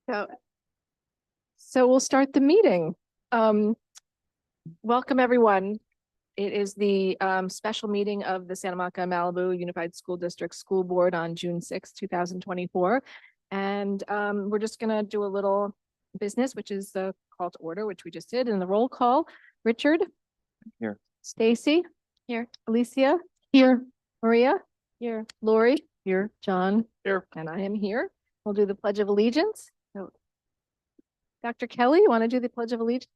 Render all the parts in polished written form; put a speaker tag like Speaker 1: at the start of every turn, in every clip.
Speaker 1: So, so we'll start the meeting. Um, Welcome, everyone. It is the special meeting of the Santa Monica-Malibu Unified School District School Board on June 6, 2024. And we're just going to do a little business, which is the call to order, which we just did, and the roll call. Richard?
Speaker 2: Here.
Speaker 1: Stacy? Here. Alicia? Here. Maria? Here. Lori? Here. John?
Speaker 2: Here.
Speaker 1: And I am here. We'll do the Pledge of Allegiance. So, Dr. Kelly, you want to do the Pledge of Allegiance?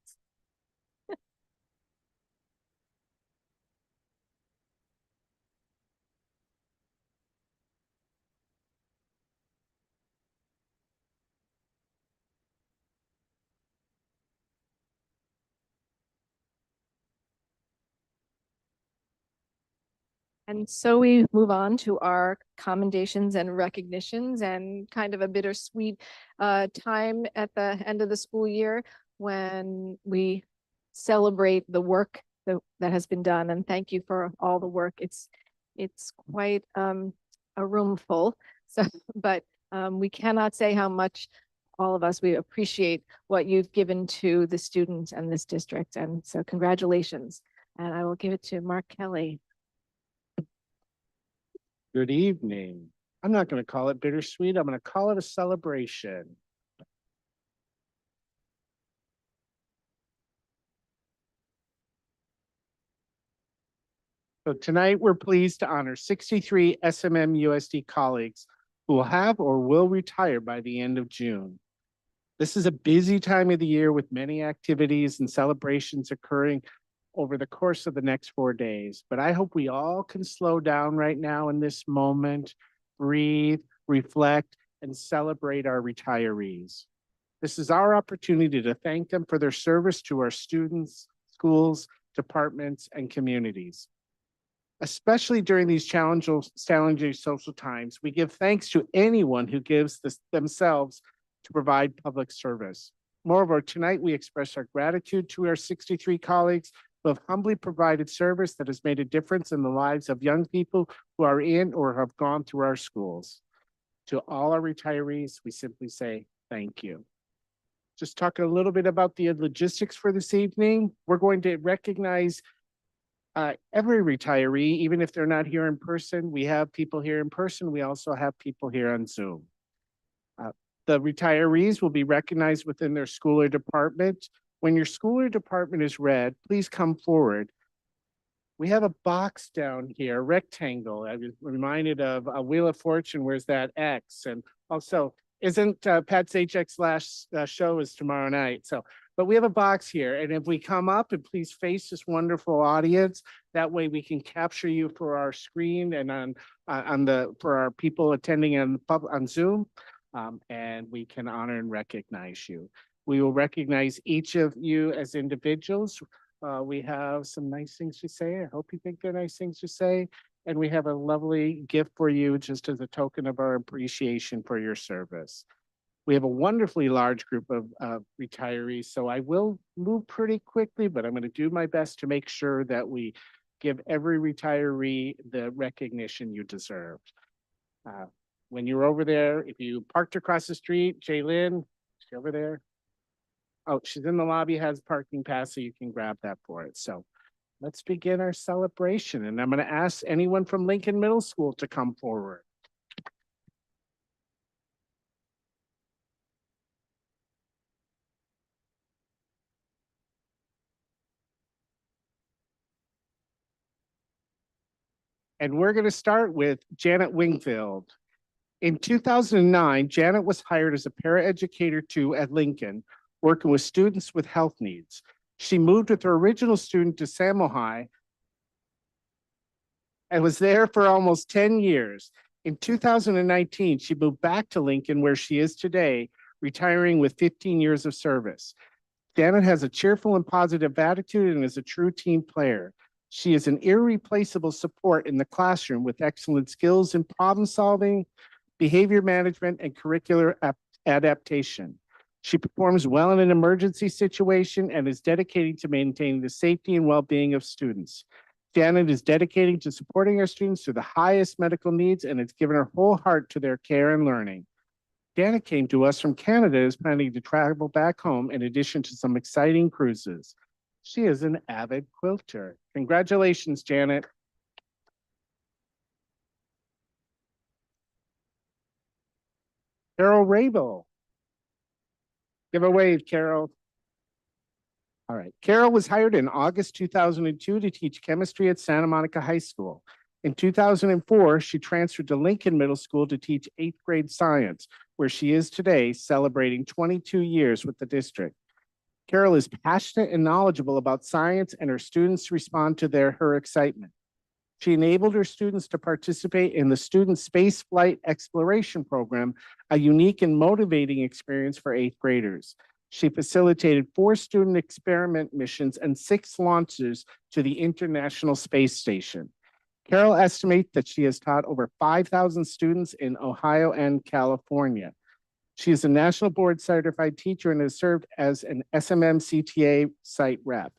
Speaker 1: And so we move on to our commendations and recognitions, and kind of a bittersweet time at the end of the school year when we celebrate the work that has been done. And thank you for all the work. It's quite a room full. So, but we cannot say how much all of us, we appreciate what you've given to the students and this district. And so congratulations. And I will give it to Mark Kelly.
Speaker 2: Good evening. I'm not going to call it bittersweet. I'm going to call it a celebration. So tonight we're pleased to honor 63 SMM-USD colleagues who will have or will retire by the end of June. This is a busy time of the year with many activities and celebrations occurring over the course of the next 4 days. But I hope we all can slow down right now in this moment, breathe, reflect, and celebrate our retirees. This is our opportunity to thank them for their service to our students, schools, departments, and communities. Especially during these challenging social times, we give thanks to anyone who gives themselves to provide public service. Moreover, tonight we express our gratitude to our 63 colleagues who have humbly provided service that has made a difference in the lives of young people who are in or have gone through our schools. To all our retirees, we simply say thank you. Just talking a little bit about the logistics for this evening. We're going to recognize every retiree, even if they're not here in person. We have people here in person. We also have people here on Zoom. The retirees will be recognized within their school or department. When your school or department is read, please come forward. We have a box down here, rectangle. I was reminded of a Wheel of Fortune. Where's that X? And also, isn't Pat's HX last show is tomorrow night? So, but we have a box here. And if we come up and please face this wonderful audience, that way we can capture you for our screen and for our people attending on Zoom. And we can honor and recognize you. We will recognize each of you as individuals. We have some nice things to say. I hope you think they're nice things to say. And we have a lovely gift for you just as a token of our appreciation for your service. We have a wonderfully large group of retirees, so I will move pretty quickly, but I'm going to do my best to make sure that we give every retiree the recognition you deserve. When you're over there, if you parked across the street, Jaylyn, is she over there? Oh, she's in the lobby, has parking pass, so you can grab that for it. So let's begin our celebration. And I'm going to ask anyone from Lincoln Middle School to come forward. And we're going to start with Janet Wingfield. In 2009, Janet was hired as a paraeducator at Lincoln, working with students with health needs. She moved with her original student to Samohi and was there for almost 10 years. In 2019, she moved back to Lincoln, where she is today, retiring with 15 years of service. Janet has a cheerful and positive attitude and is a true team player. She is an irreplaceable support in the classroom with excellent skills in problem solving, behavior management, and curricular adaptation. She performs well in an emergency situation and is dedicated to maintaining the safety and well-being of students. Janet is dedicated to supporting our students through the highest medical needs and has given her whole heart to their care and learning. Janet came to us from Canada and is planning to travel back home in addition to some exciting cruises. She is an avid quilter. Congratulations, Janet. Carol Rabel. Give a wave, Carol. All right. Carol was hired in August 2002 to teach chemistry at Santa Monica High School. In 2004, she transferred to Lincoln Middle School to teach 8th grade science, where she is today, celebrating 22 years with the district. Carol is passionate and knowledgeable about science, and her students respond to her excitement. She enabled her students to participate in the Student Space Flight Exploration Program, a unique and motivating experience for 8th graders. She facilitated 4 student experiment missions and 6 launches to the International Space Station. Carol estimates that she has taught over 5,000 students in Ohio and California. She is a national board certified teacher and has served as an SMM-CTA site rep.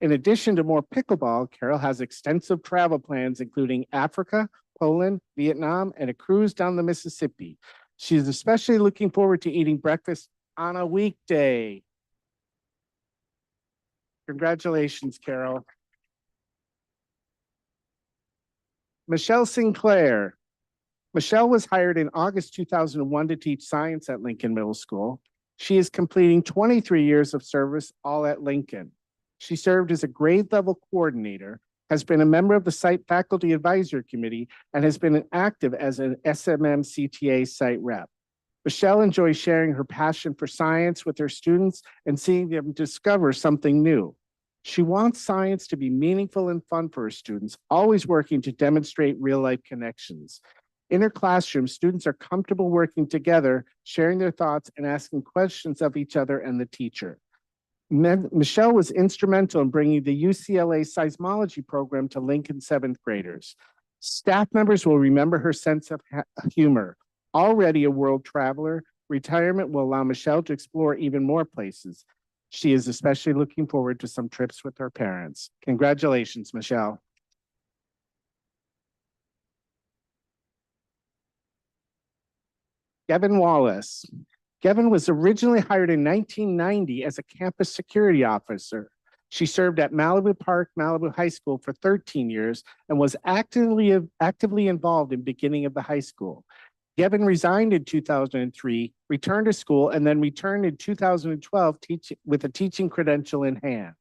Speaker 2: In addition to more pickleball, Carol has extensive travel plans, including Africa, Poland, Vietnam, and a cruise down the Mississippi. She is especially looking forward to eating breakfast on a weekday. Congratulations, Carol. Michelle Sinclair. Michelle was hired in August 2001 to teach science at Lincoln Middle School. She is completing 23 years of service, all at Lincoln. She served as a grade level coordinator, has been a member of the site faculty advisory committee, and has been active as an SMM-CTA site rep. Michelle enjoys sharing her passion for science with her students and seeing them discover something new. She wants science to be meaningful and fun for her students, always working to demonstrate real-life connections. In her classroom, students are comfortable working together, sharing their thoughts and asking questions of each other and the teacher. Michelle was instrumental in bringing the UCLA seismology program to Lincoln 7th graders. Staff members will remember her sense of humor. Already a world traveler, retirement will allow Michelle to explore even more places. She is especially looking forward to some trips with her parents. Congratulations, Michelle. Gavin Wallace. Gavin was originally hired in 1990 as a campus security officer. She served at Malibu Park, Malibu High School for 13 years and was actively involved in the beginning of the high school. Gavin resigned in 2003, returned to school, and then returned in 2012 with a teaching credential in hand.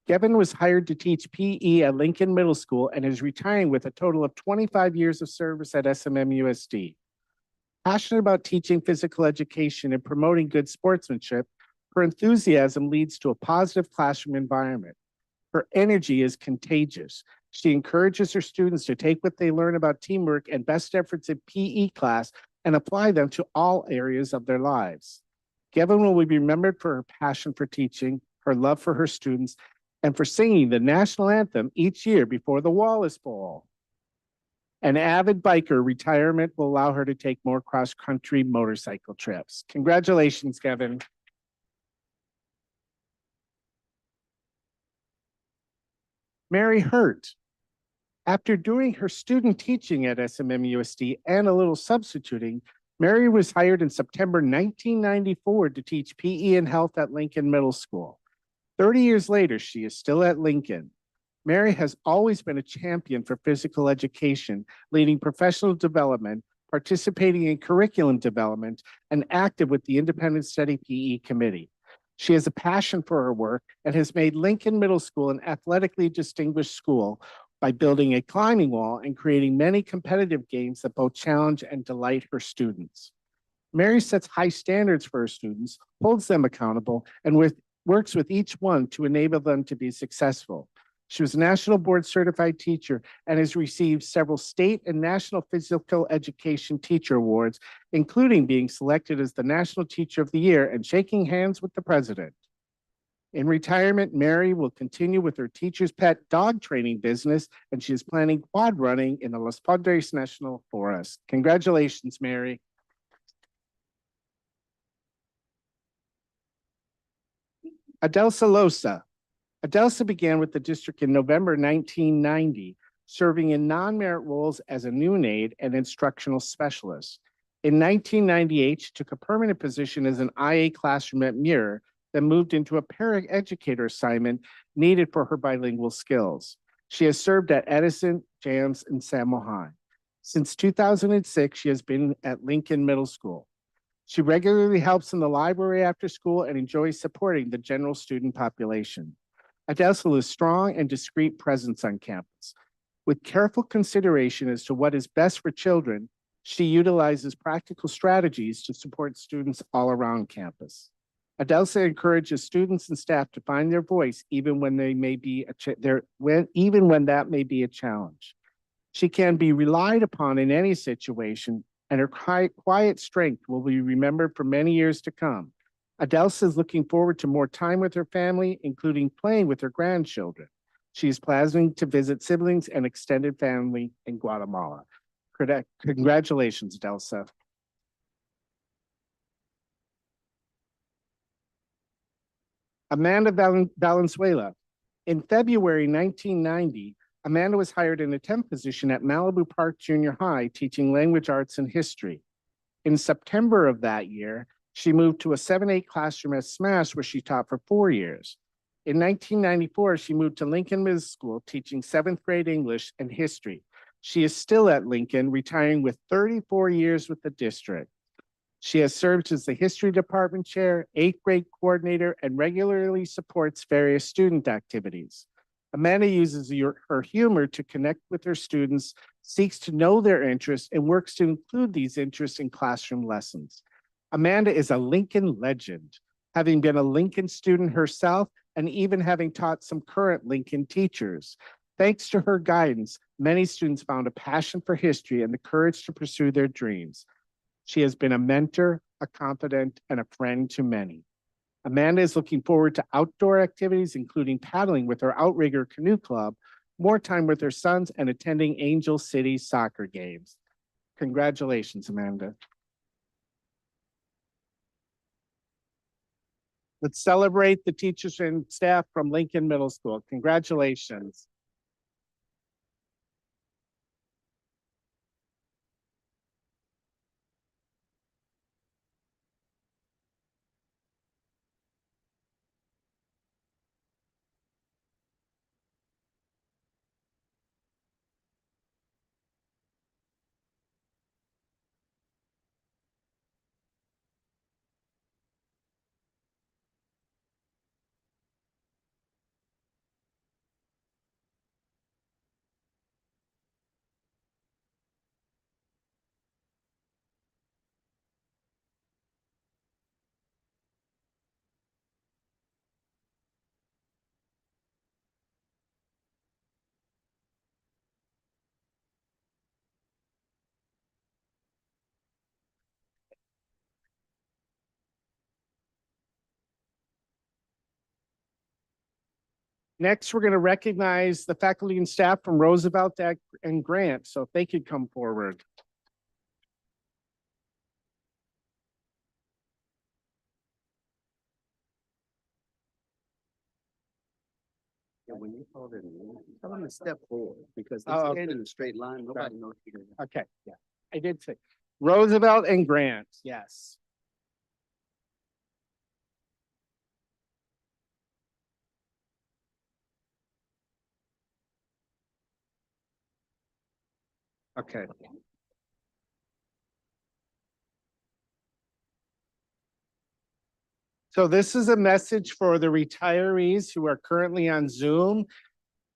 Speaker 2: Gavin was hired to teach PE at Lincoln Middle School and is retiring with a total of 25 years of service at SMM-USD. Passionate about teaching physical education and promoting good sportsmanship, her enthusiasm leads to a positive classroom environment. Her energy is contagious. She encourages her students to take what they learn about teamwork and best efforts in PE class and apply them to all areas of their lives. Gavin will be remembered for her passion for teaching, her love for her students, and for singing the national anthem each year before the Wallace Bowl. An avid biker, retirement will allow her to take more cross-country motorcycle trips. Congratulations, Gavin. Mary Hurt. After doing her student teaching at SMM-USD and a little substituting, Mary was hired in September 1994 to teach PE and health at Lincoln Middle School. 30 years later, she is still at Lincoln. Mary has always been a champion for physical education, leading professional development, participating in curriculum development, and active with the Independent Study PE Committee. She has a passion for her work and has made Lincoln Middle School an athletically distinguished school by building a climbing wall and creating many competitive games that both challenge and delight her students. Mary sets high standards for her students, holds them accountable, and works with each one to enable them to be successful. She was a national board certified teacher and has received several state and national physical education teacher awards, including being selected as the National Teacher of the Year and shaking hands with the president. In retirement, Mary will continue with her teacher's pet dog training business, and she is planning quad running in the Los Padres National Forest. Congratulations, Mary. Adelsa Losa. Adelsa began with the district in November 1990, serving in non-merit roles as a noon aide and instructional specialist. In 1998, she took a permanent position as an IA classroom at Muir, then moved into a paraeducator assignment needed for her bilingual skills. She has served at Edison, Jams, and Samuel High. Since 2006, she has been at Lincoln Middle School. She regularly helps in the library after school and enjoys supporting the general student population. Adelsa is a strong and discreet presence on campus. With careful consideration as to what is best for children, she utilizes practical strategies to support students all around campus. Adelsa encourages students and staff to find their voice even when they may be even when that may be a challenge. She can be relied upon in any situation, and her quiet strength will be remembered for many years to come. Adelsa is looking forward to more time with her family, including playing with her grandchildren. She is planning to visit siblings and extended family in Guatemala. Congratulations, Adelsa. Amanda Valenzuela. In February 1990, Amanda was hired in a temp position at Malibu Park Junior High, teaching language arts and history. In September of that year, she moved to a 7-8 classroom at Smash, where she taught for 4 years. In 1994, she moved to Lincoln Middle School, teaching 7th grade English and history. She is still at Lincoln, retiring with 34 years with the district. She has served as the history department chair, 8th grade coordinator, and regularly supports various student activities. Amanda uses her humor to connect with her students, seeks to know their interests, and works to include these interests in classroom lessons. Amanda is a Lincoln legend, having been a Lincoln student herself and even having taught some current Lincoln teachers. Thanks to her guidance, many students found a passion for history and the courage to pursue their dreams. She has been a mentor, a confidant, and a friend to many. Amanda is looking forward to outdoor activities, including paddling with her Outrigger Canoe Club, more time with her sons, and attending Angel City soccer games. Congratulations, Amanda. Let's celebrate the teachers and staff from Lincoln Middle School. Congratulations. Next, we're going to recognize the faculty and staff from Roosevelt and Grant. So if they could come forward.
Speaker 3: Yeah, when you call their name, tell them to step forward because they
Speaker 2: Oh,
Speaker 3: stand in a straight line. Nobody knows who they are.
Speaker 2: Okay, yeah, I did say Roosevelt and Grant, yes. Okay. So this is a message for the retirees who are currently on Zoom.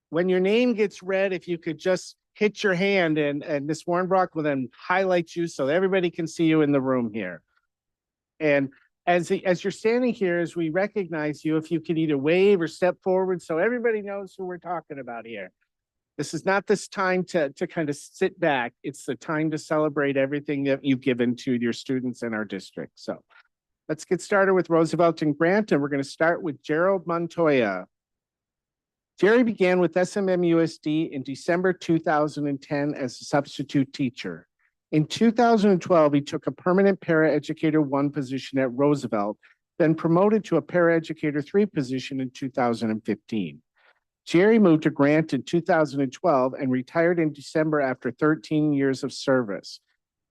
Speaker 2: When your name gets read, if you could just hit your hand and Ms. Warnbrock will then highlight you so everybody can see you in the room here. And as you're standing here, as we recognize you, if you could either wave or step forward so everybody knows who we're talking about here. This is not this time to kind of sit back. It's the time to celebrate everything that you've given to your students in our district. So let's get started with Roosevelt and Grant, and we're going to start with Gerald Montoya. Jerry began with SMMUSD in December 2010 as a substitute teacher. In 2012, he took a permanent paraeducator 1 position at Roosevelt, then promoted to a paraeducator 3 position in 2015. Jerry moved to Grant in 2012 and retired in December after 13 years of service.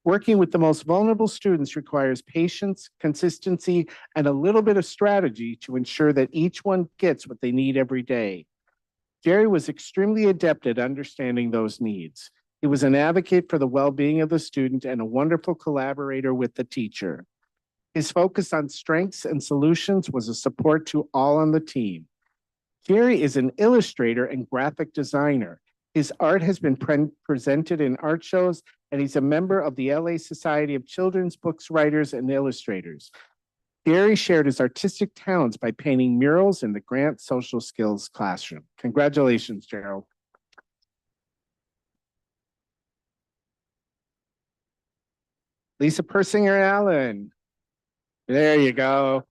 Speaker 2: Working with the most vulnerable students requires patience, consistency, and a little bit of strategy to ensure that each one gets what they need every day. Jerry was extremely adept at understanding those needs. He was an advocate for the well-being of the student and a wonderful collaborator with the teacher. His focus on strengths and solutions was a support to all on the team. Jerry is an illustrator and graphic designer. His art has been presented in art shows, and he's a member of the LA Society of Children's Books Writers and Illustrators. Jerry shared his artistic talents by painting murals in the Grant Social Skills classroom. Congratulations, Gerald. Lisa Persinger Allen. There you go.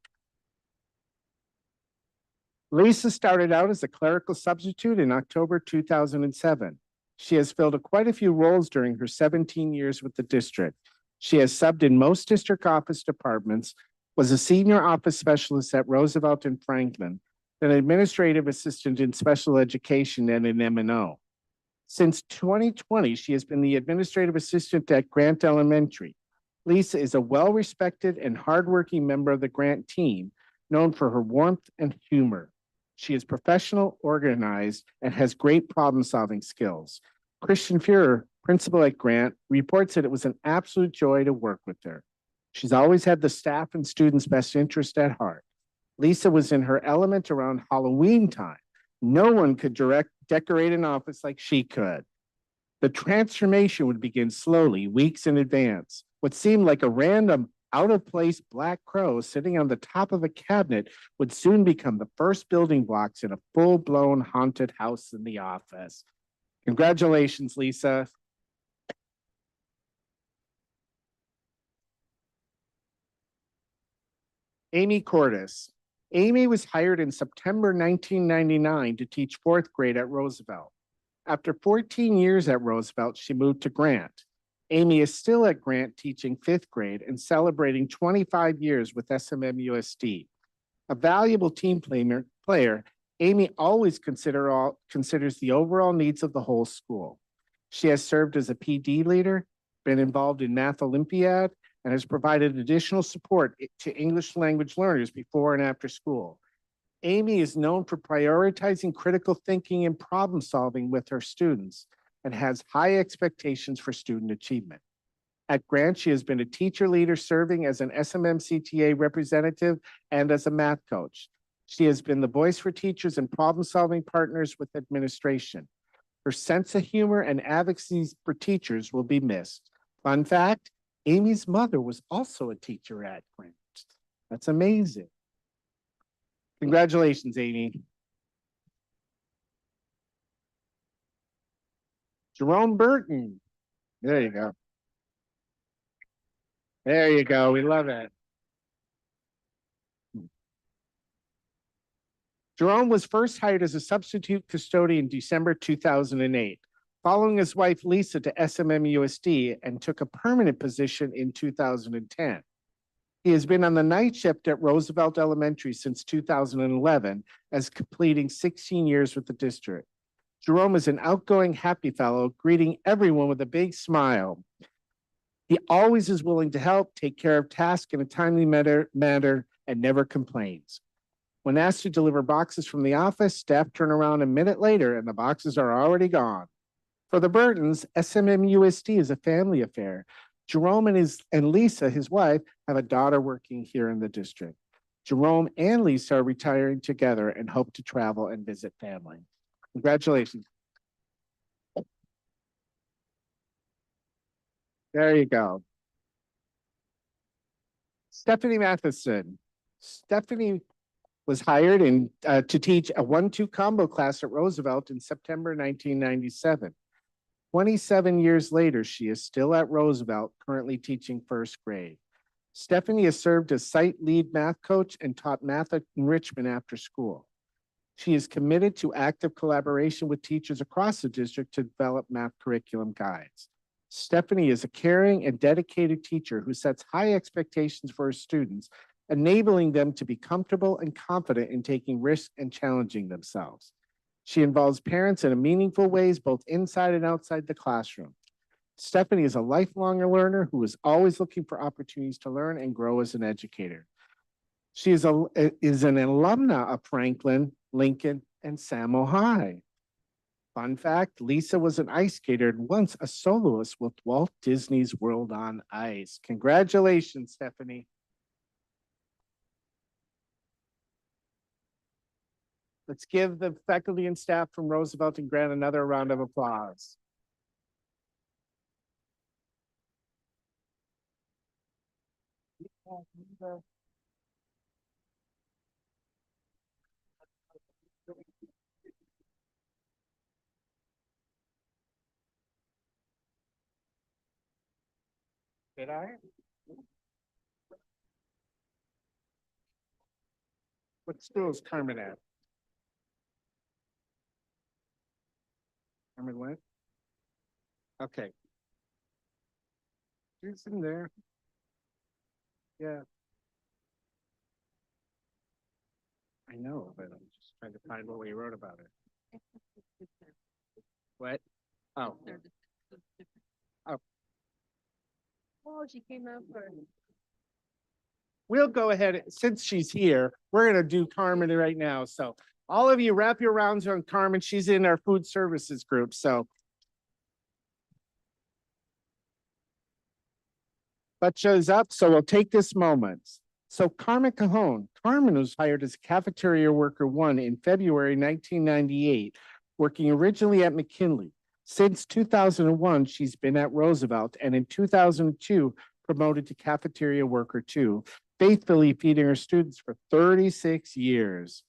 Speaker 2: Lisa started out as a clerical substitute in October 2007. She has filled quite a few roles during her 17 years with the district. She has subbed in most district office departments, was a senior office specialist at Roosevelt and Franklin, an administrative assistant in special education and in M&O. Since 2020, she has been the administrative assistant at Grant Elementary. Lisa is a well-respected and hardworking member of the Grant team, known for her warmth and humor. She is professional, organized, and has great problem-solving skills. Christian Fuhrer, principal at Grant, reports that it was an absolute joy to work with her. She's always had the staff and students' best interest at heart. Lisa was in her element around Halloween time. No one could decorate an office like she could. The transformation would begin slowly, weeks in advance. What seemed like a random out-of-place black crow sitting on the top of a cabinet would soon become the first building blocks in a full-blown haunted house in the office. Congratulations, Lisa. Amy Cordes. Amy was hired in September 1999 to teach fourth grade at Roosevelt. After 14 years at Roosevelt, she moved to Grant. Amy is still at Grant teaching fifth grade and celebrating 25 years with SMMUSD. A valuable team player, Amy always considers the overall needs of the whole school. She has served as a PD leader, been involved in Math Olympiad, and has provided additional support to English language learners before and after school. Amy is known for prioritizing critical thinking and problem solving with her students and has high expectations for student achievement. At Grant, she has been a teacher leader serving as an SMMCTA representative and as a math coach. She has been the voice for teachers and problem-solving partners with administration. Her sense of humor and advocacy for teachers will be missed. Fun fact, Amy's mother was also a teacher at Grant. That's amazing. Congratulations, Amy. Jerome Burton. There you go. There you go. We love it. Jerome was first hired as a substitute custodian in December 2008, following his wife Lisa to SMMUSD and took a permanent position in 2010. He has been on the night shift at Roosevelt Elementary since 2011, as completing 16 years with the district. Jerome is an outgoing, happy fellow, greeting everyone with a big smile. He always is willing to help, take care of tasks in a timely manner, and never complains. When asked to deliver boxes from the office, staff turn around a minute later and the boxes are already gone. For the Burtons, SMMUSD is a family affair. Jerome and Lisa, his wife, have a daughter working here in the district. Jerome and Lisa are retiring together and hope to travel and visit family. Congratulations. There you go. Stephanie Matheson. Stephanie was hired to teach a 1-2 combo class at Roosevelt in September 1997. 27 years later, she is still at Roosevelt, currently teaching first grade. Stephanie has served as site lead math coach and taught math enrichment after school. She is committed to active collaboration with teachers across the district to develop math curriculum guides. Stephanie is a caring and dedicated teacher who sets high expectations for her students, enabling them to be comfortable and confident in taking risks and challenging themselves. She involves parents in meaningful ways, both inside and outside the classroom. Stephanie is a lifelong learner who is always looking for opportunities to learn and grow as an educator. She is an alumna of Franklin, Lincoln, and Samo High. Fun fact, Lisa was an ice skater and once a soloist with Walt Disney's World on Ice. Congratulations, Stephanie. Let's give the faculty and staff from Roosevelt and Grant another round of applause. Did I? What school is Carmen at? Carmen went? Okay. She's in there. Yeah. I know, but I'm just trying to find what we wrote about it. What? Oh. Oh.
Speaker 1: Oh, she came out for.
Speaker 2: We'll go ahead, since she's here, we're gonna do Carmen right now. So all of you wrap your rounds on Carmen. She's in our food services group, so. But shows up, so we'll take this moment. So Carmen Cajon, Carmen was hired as a cafeteria worker one in February 1998, working originally at McKinley. Since 2001, she's been at Roosevelt, and in 2002, promoted to cafeteria worker two, faithfully feeding her students for 36 years.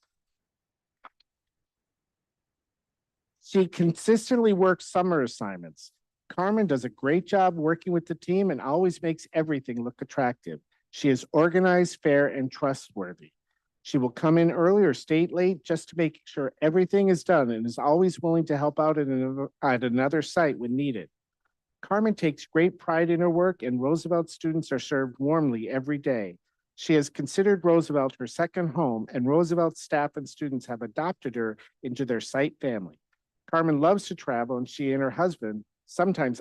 Speaker 2: She consistently works summer assignments. Carmen does a great job working with the team and always makes everything look attractive. She is organized, fair, and trustworthy. She will come in early or stay late just to make sure everything is done and is always willing to help out at another site when needed. Carmen takes great pride in her work, and Roosevelt students are served warmly every day. She has considered Roosevelt her second home, and Roosevelt staff and students have adopted her into their site family. Carmen loves to travel, and she and her husband, sometimes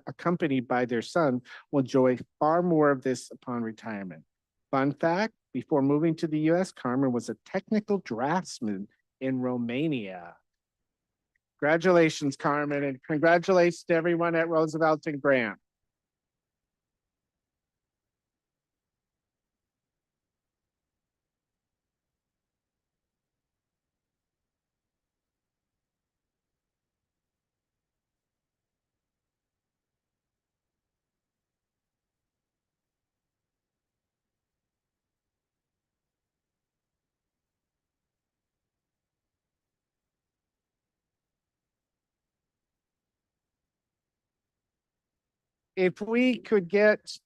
Speaker 2: accompanied by their son, will enjoy far more of this upon retirement. Fun fact, before moving to the US, Carmen was a technical draftsman in Romania. Congratulations, Carmen, and congratulations to everyone at Roosevelt and Grant. If we could get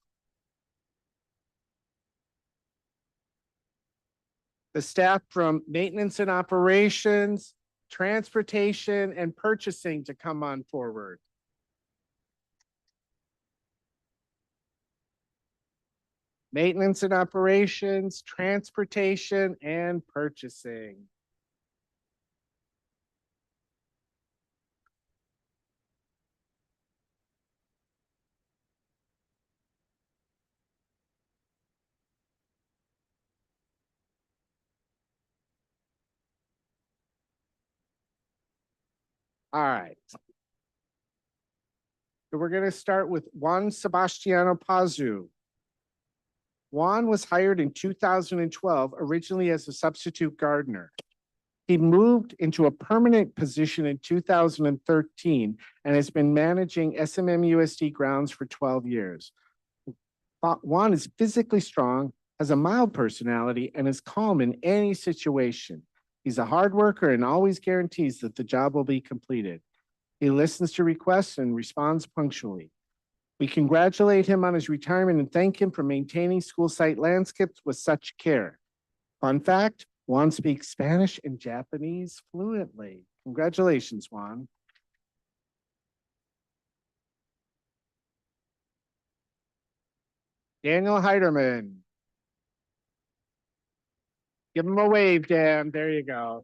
Speaker 2: the staff from maintenance and operations, transportation, and purchasing to come on forward. Maintenance and operations, transportation, and purchasing. All right. So we're going to start with Juan Sebastiano Pazu. Juan was hired in 2012, originally as a substitute gardener. He moved into a permanent position in 2013 and has been managing SMMUSD grounds for 12 years. Juan is physically strong, has a mild personality, and is calm in any situation. He's a hard worker and always guarantees that the job will be completed. He listens to requests and responds punctually. We congratulate him on his retirement and thank him for maintaining school site landscapes with such care. Fun fact, Juan speaks Spanish and Japanese fluently. Congratulations, Juan. Daniel Heiderman. Give him a wave, Dan. There you go.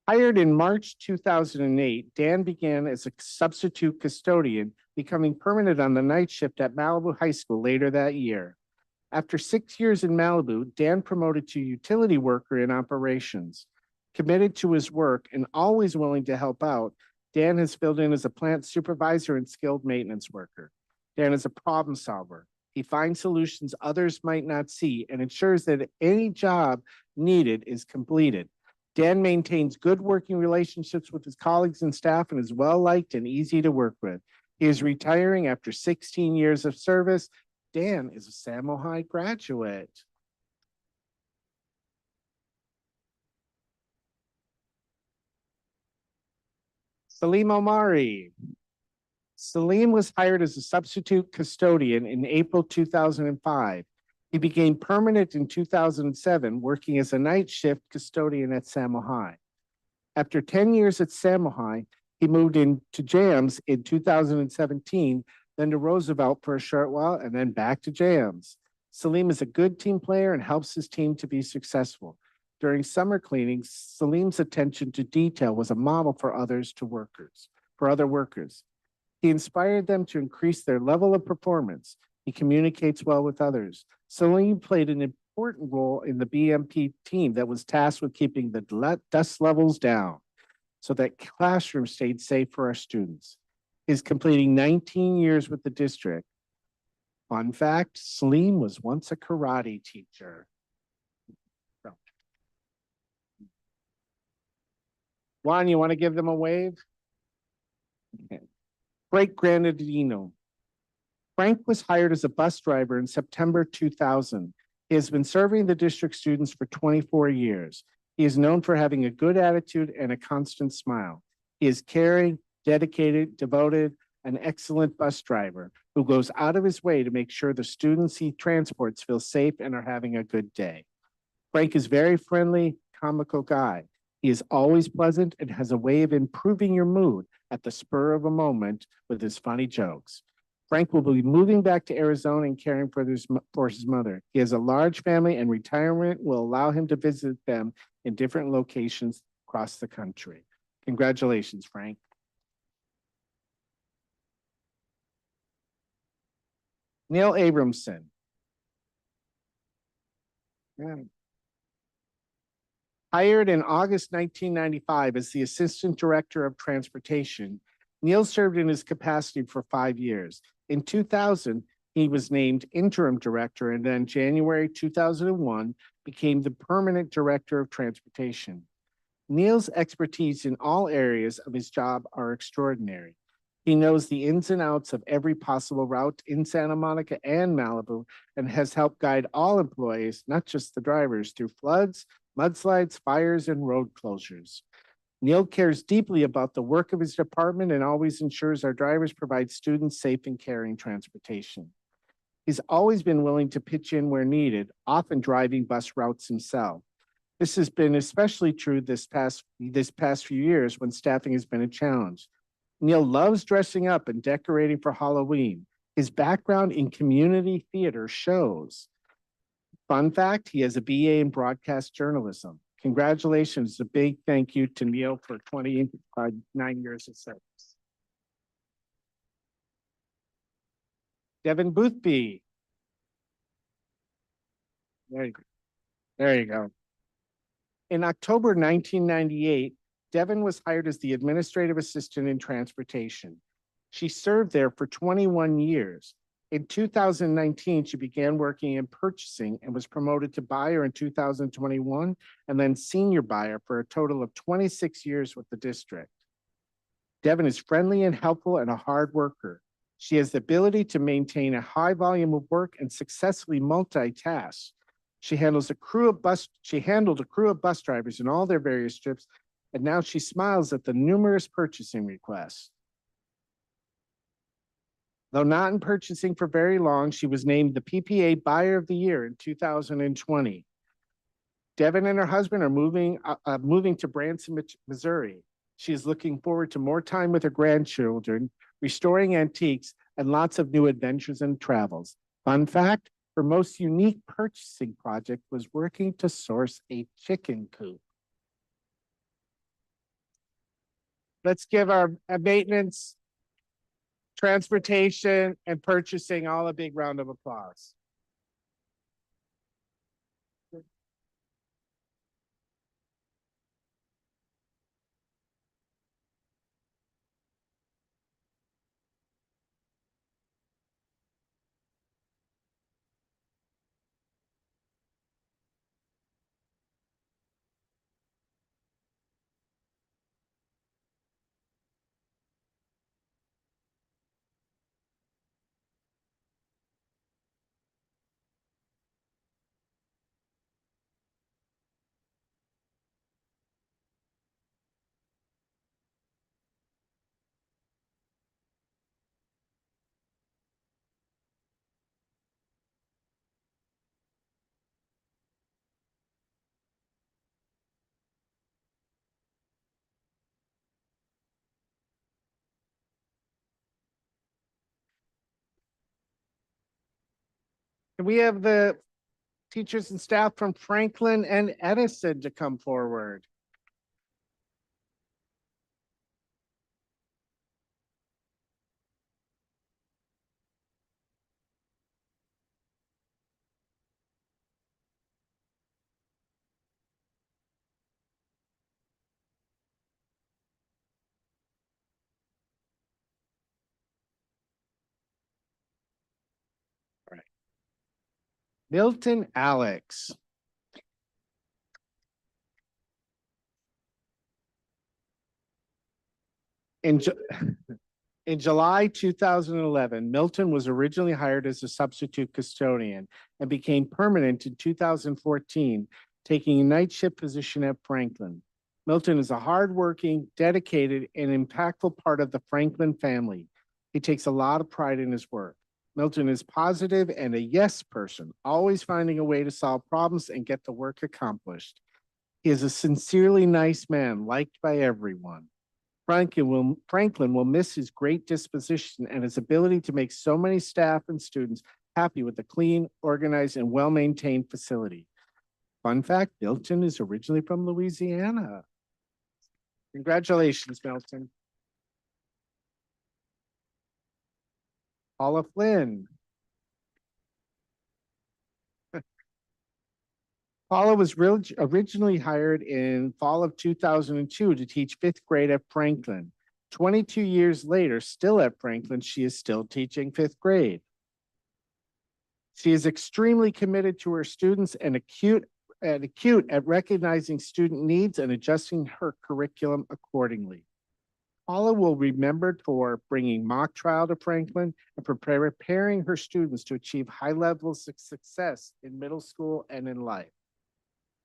Speaker 2: Hired in March 2008, Dan began as a substitute custodian, becoming permanent on the night shift at Malibu High School later that year. After 6 years in Malibu, Dan promoted to utility worker in operations. Committed to his work and always willing to help out, Dan has filled in as a plant supervisor and skilled maintenance worker. Dan is a problem solver. He finds solutions others might not see and ensures that any job needed is completed. Dan maintains good working relationships with his colleagues and staff and is well-liked and easy to work with. He is retiring after 16 years of service. Dan is a Samo High graduate. Salim Omari. Salim was hired as a substitute custodian in April 2005. He became permanent in 2007, working as a night shift custodian at Samo High. After 10 years at Samo High, he moved into JAMS in 2017, then to Roosevelt for a short while, and then back to JAMS. Salim is a good team player and helps his team to be successful. During summer cleanings, Salim's attention to detail was a model for other workers. He inspired them to increase their level of performance. He communicates well with others. Salim played an important role in the BMP team that was tasked with keeping the dust levels down so that classrooms stayed safe for our students. He's completing 19 years with the district. Fun fact, Salim was once a karate teacher. Juan, you want to give them a wave? Okay. Frank Granadino. Frank was hired as a bus driver in September 2000. He has been serving the district students for 24 years. He is known for having a good attitude and a constant smile. He is caring, dedicated, devoted, an excellent bus driver who goes out of his way to make sure the students he transports feel safe and are having a good day. Frank is very friendly, comical guy. He is always pleasant and has a way of improving your mood at the spur of a moment with his funny jokes. Frank will be moving back to Arizona and caring for his mother. He has a large family and retirement will allow him to visit them in different locations across the country. Congratulations, Frank. Neil Abramson. Yeah. Hired in August 1995 as the Assistant Director of Transportation, Neil served in his capacity for 5 years. In 2000, he was named Interim Director and then January 2001 became the Permanent Director of Transportation. Neil's expertise in all areas of his job are extraordinary. He knows the ins and outs of every possible route in Santa Monica and Malibu and has helped guide all employees, not just the drivers, through floods, mudslides, fires, and road closures. Neil cares deeply about the work of his department and always ensures our drivers provide students safe and caring transportation. He's always been willing to pitch in where needed, often driving bus routes himself. This has been especially true this past few years when staffing has been a challenge. Neil loves dressing up and decorating for Halloween. His background in community theater shows. Fun fact, he has a BA in broadcast journalism. Congratulations, a big thank you to Neil for 29 years of service. Devin Boothby. There you go. In October 1998, Devin was hired as the administrative assistant in transportation. She served there for 21 years. In 2019, she began working in purchasing and was promoted to buyer in 2021 and then senior buyer for a total of 26 years with the district. Devin is friendly and helpful and a hard worker. She has the ability to maintain a high volume of work and successfully multitask. She handled a crew of bus drivers in all their various trips, and now she smiles at the numerous purchasing requests. Though not in purchasing for very long, she was named the PPA Buyer of the Year in 2020. Devin and her husband are moving to Branson, Missouri. She is looking forward to more time with her grandchildren, restoring antiques, and lots of new adventures and travels. Fun fact, her most unique purchasing project was working to source a chicken coop. Let's give our maintenance, transportation, and purchasing all a big round of applause. Can we have the teachers and staff from Franklin and Edison to come forward? All right. Milton Alex. In, in July 2011, Milton was originally hired as a substitute custodian and became permanent in 2014, taking a night shift position at Franklin. Milton is a hardworking, dedicated, and impactful part of the Franklin family. He takes a lot of pride in his work. Milton is positive and a yes person, always finding a way to solve problems and get the work accomplished. He is a sincerely nice man, liked by everyone. Franklin will miss his great disposition and his ability to make so many staff and students happy with a clean, organized, and well-maintained facility. Fun fact, Milton is originally from Louisiana. Congratulations, Milton. Paula Flynn. Paula was originally hired in fall of 2002 to teach fifth grade at Franklin. 22 years later, still at Franklin, she is still teaching fifth grade. She is extremely committed to her students and acute at recognizing student needs and adjusting her curriculum accordingly. Paula will be remembered for bringing mock trial to Franklin and preparing her students to achieve high levels of success in middle school and in life.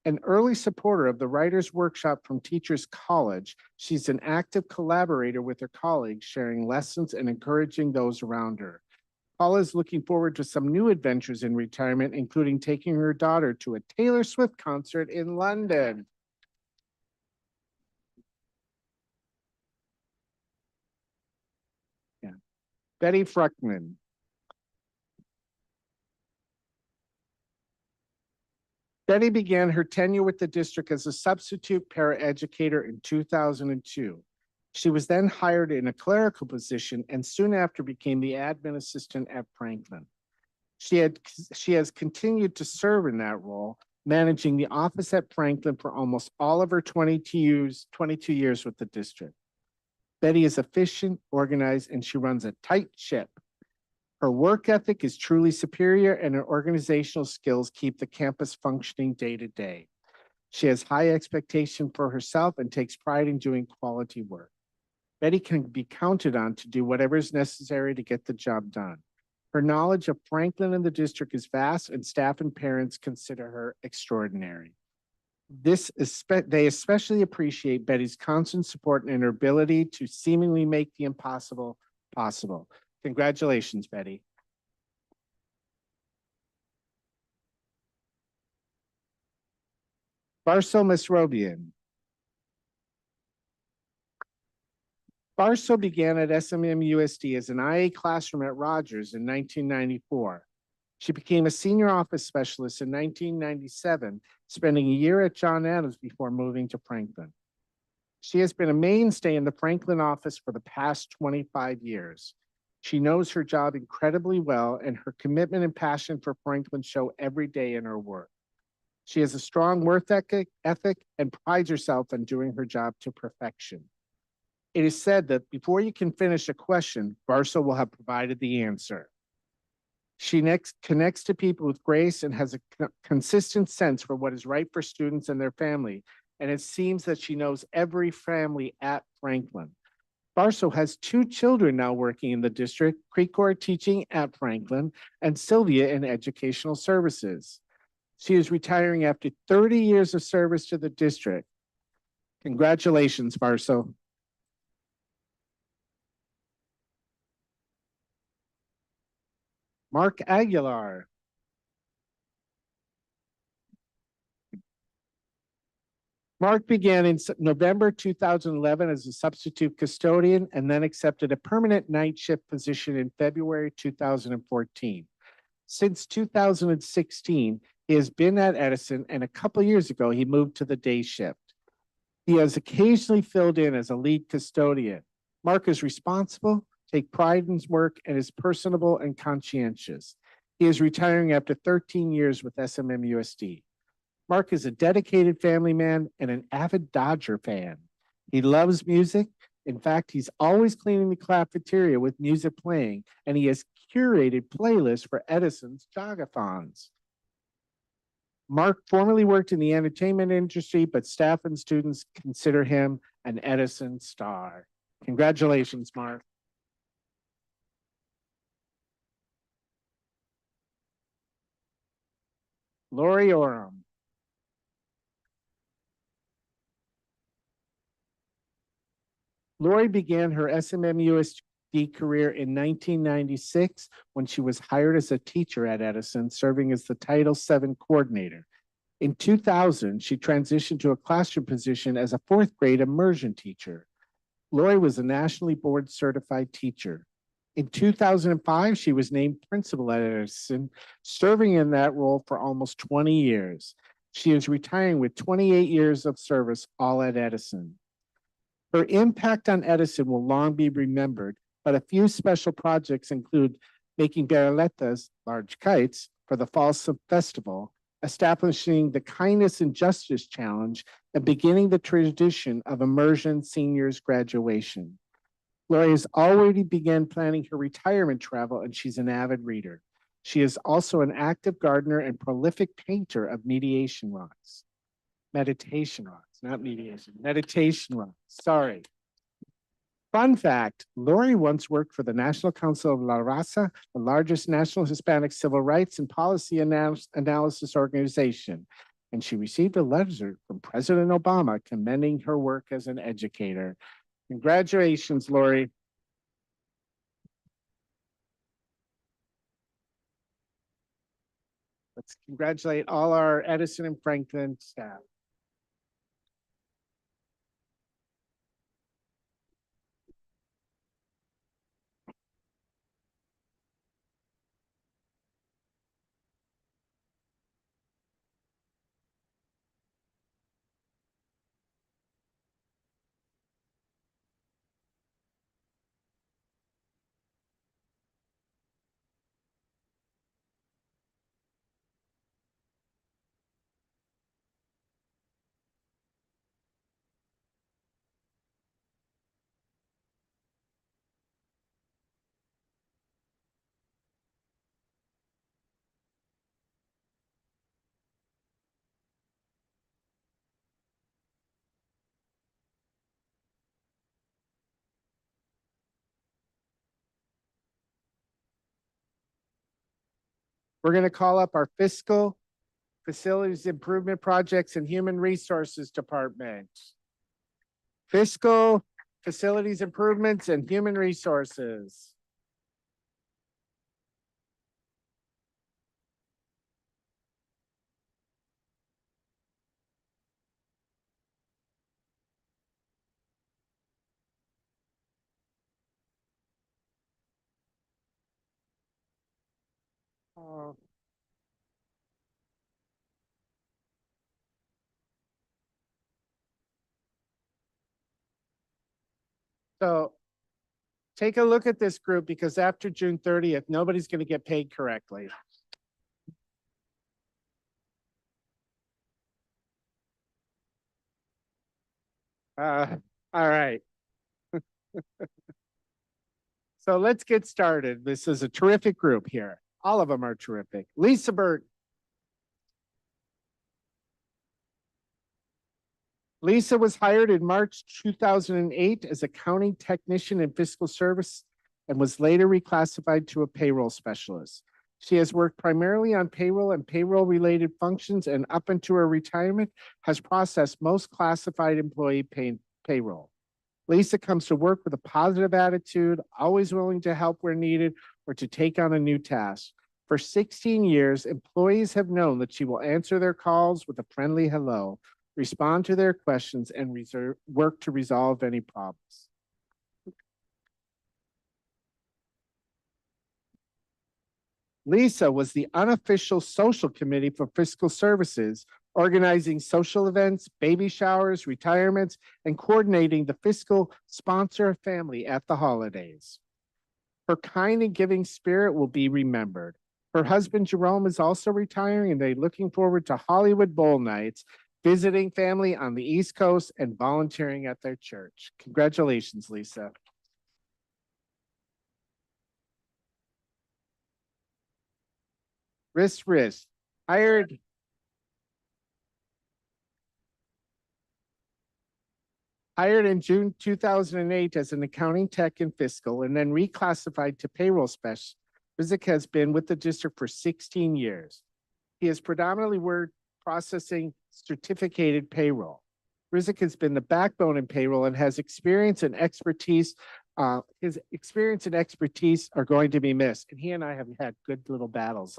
Speaker 2: An early supporter of the Writers' Workshop from Teachers College, she's an active collaborator with her colleagues, sharing lessons and encouraging those around her. Paula is looking forward to some new adventures in retirement, including taking her daughter to a Taylor Swift concert in London. Yeah. Betty Fruckman. Betty began her tenure with the district as a substitute paraeducator in 2002. She was then hired in a clerical position and soon after became the admin assistant at Franklin. She has continued to serve in that role, managing the office at Franklin for almost all of her 22 years with the district. Betty is efficient, organized, and she runs a tight ship. Her work ethic is truly superior and her organizational skills keep the campus functioning day to day. She has high expectation for herself and takes pride in doing quality work. Betty can be counted on to do whatever is necessary to get the job done. Her knowledge of Franklin and the district is vast and staff and parents consider her extraordinary. They especially appreciate Betty's constant support and her ability to seemingly make the impossible possible. Congratulations, Betty. Barso Mesrobian. Barso began at SMM-USD as an IA classroom at Rogers in 1994. She became a senior office specialist in 1997, spending a year at John Adams before moving to Franklin. She has been a mainstay in the Franklin office for the past 25 years. She knows her job incredibly well, and her commitment and passion for Franklin show every day in her work. She has a strong work ethic and prides herself on doing her job to perfection. It is said that before you can finish a question, Barso will have provided the answer. She next connects to people with grace and has a consistent sense for what is right for students and their family. And it seems that she knows every family at Franklin. Barso has two children now working in the district, Precor teaching at Franklin and Sylvia in educational services. She is retiring after 30 years of service to the district. Congratulations, Barso. Mark Aguilar. Mark began in November 2011 as a substitute custodian and then accepted a permanent night shift position in February 2014. Since 2016, he has been at Edison, and a couple years ago, he moved to the day shift. He has occasionally filled in as a lead custodian. Mark is responsible, takes pride in his work, and is personable and conscientious. He is retiring after 13 years with SMMUSD. Mark is a dedicated family man and an avid Dodger fan. He loves music. In fact, he's always cleaning the cafeteria with music playing, and he has curated playlists for Edison's jogathons. Mark formerly worked in the entertainment industry, but staff and students consider him an Edison star. Congratulations, Mark. Lori Oram. Lori began her SMMUSD career in 1996 when she was hired as a teacher at Edison, serving as the Title VII coordinator. In 2000, she transitioned to a classroom position as a fourth grade immersion teacher. Lori was a nationally board certified teacher. In 2005, she was named principal at Edison, serving in that role for almost 20 years. She is retiring with 28 years of service, all at Edison. Her impact on Edison will long be remembered, but a few special projects include making barreletas, large kites, for the Fall Festival, establishing the Kindness and Justice Challenge, and beginning the tradition of immersion seniors graduation. Lori has already begun planning her retirement travel, and she's an avid reader. She is also an active gardener and prolific painter of meditation rocks. Meditation rocks, not mediation, meditation rocks, sorry. Fun fact, Lori once worked for the National Council of La Raza, the largest national Hispanic civil rights and policy analysis organization, and she received a letter from President Obama commending her work as an educator. Congratulations, Lori. Let's congratulate all our Edison and Franklin staff. We're going to call up our fiscal, facilities improvement projects, and human resources department. Fiscal, facilities improvements, and human resources. Uh, So take a look at this group because after June 30th, nobody's going to get paid correctly. All right. So let's get started. This is a terrific group here. All of them are terrific. Lisa Burton. Lisa was hired in March 2008 as a county technician in fiscal service and was later reclassified to a payroll specialist. She has worked primarily on payroll and payroll-related functions, and up until her retirement has processed most classified employee payroll. Lisa comes to work with a positive attitude, always willing to help where needed or to take on a new task. For 16 years, employees have known that she will answer their calls with a friendly hello, respond to their questions, and work to resolve any problems. Lisa was the unofficial social committee for fiscal services, organizing social events, baby showers, retirements, and coordinating the fiscal sponsor family at the holidays. Her kind and giving spirit will be remembered. Her husband, Jerome, is also retiring, and they're looking forward to Hollywood Bowl nights, visiting family on the East Coast, and volunteering at their church. Congratulations, Lisa. Risk, hired in June 2008 as an accounting tech and fiscal, and then reclassified to payroll specialist. Rizik has been with the district for 16 years. He has predominantly worked processing certificated payroll. Rizik has been the backbone in payroll and has experience and expertise. His experience and expertise are going to be missed. And he and I have had good little battles.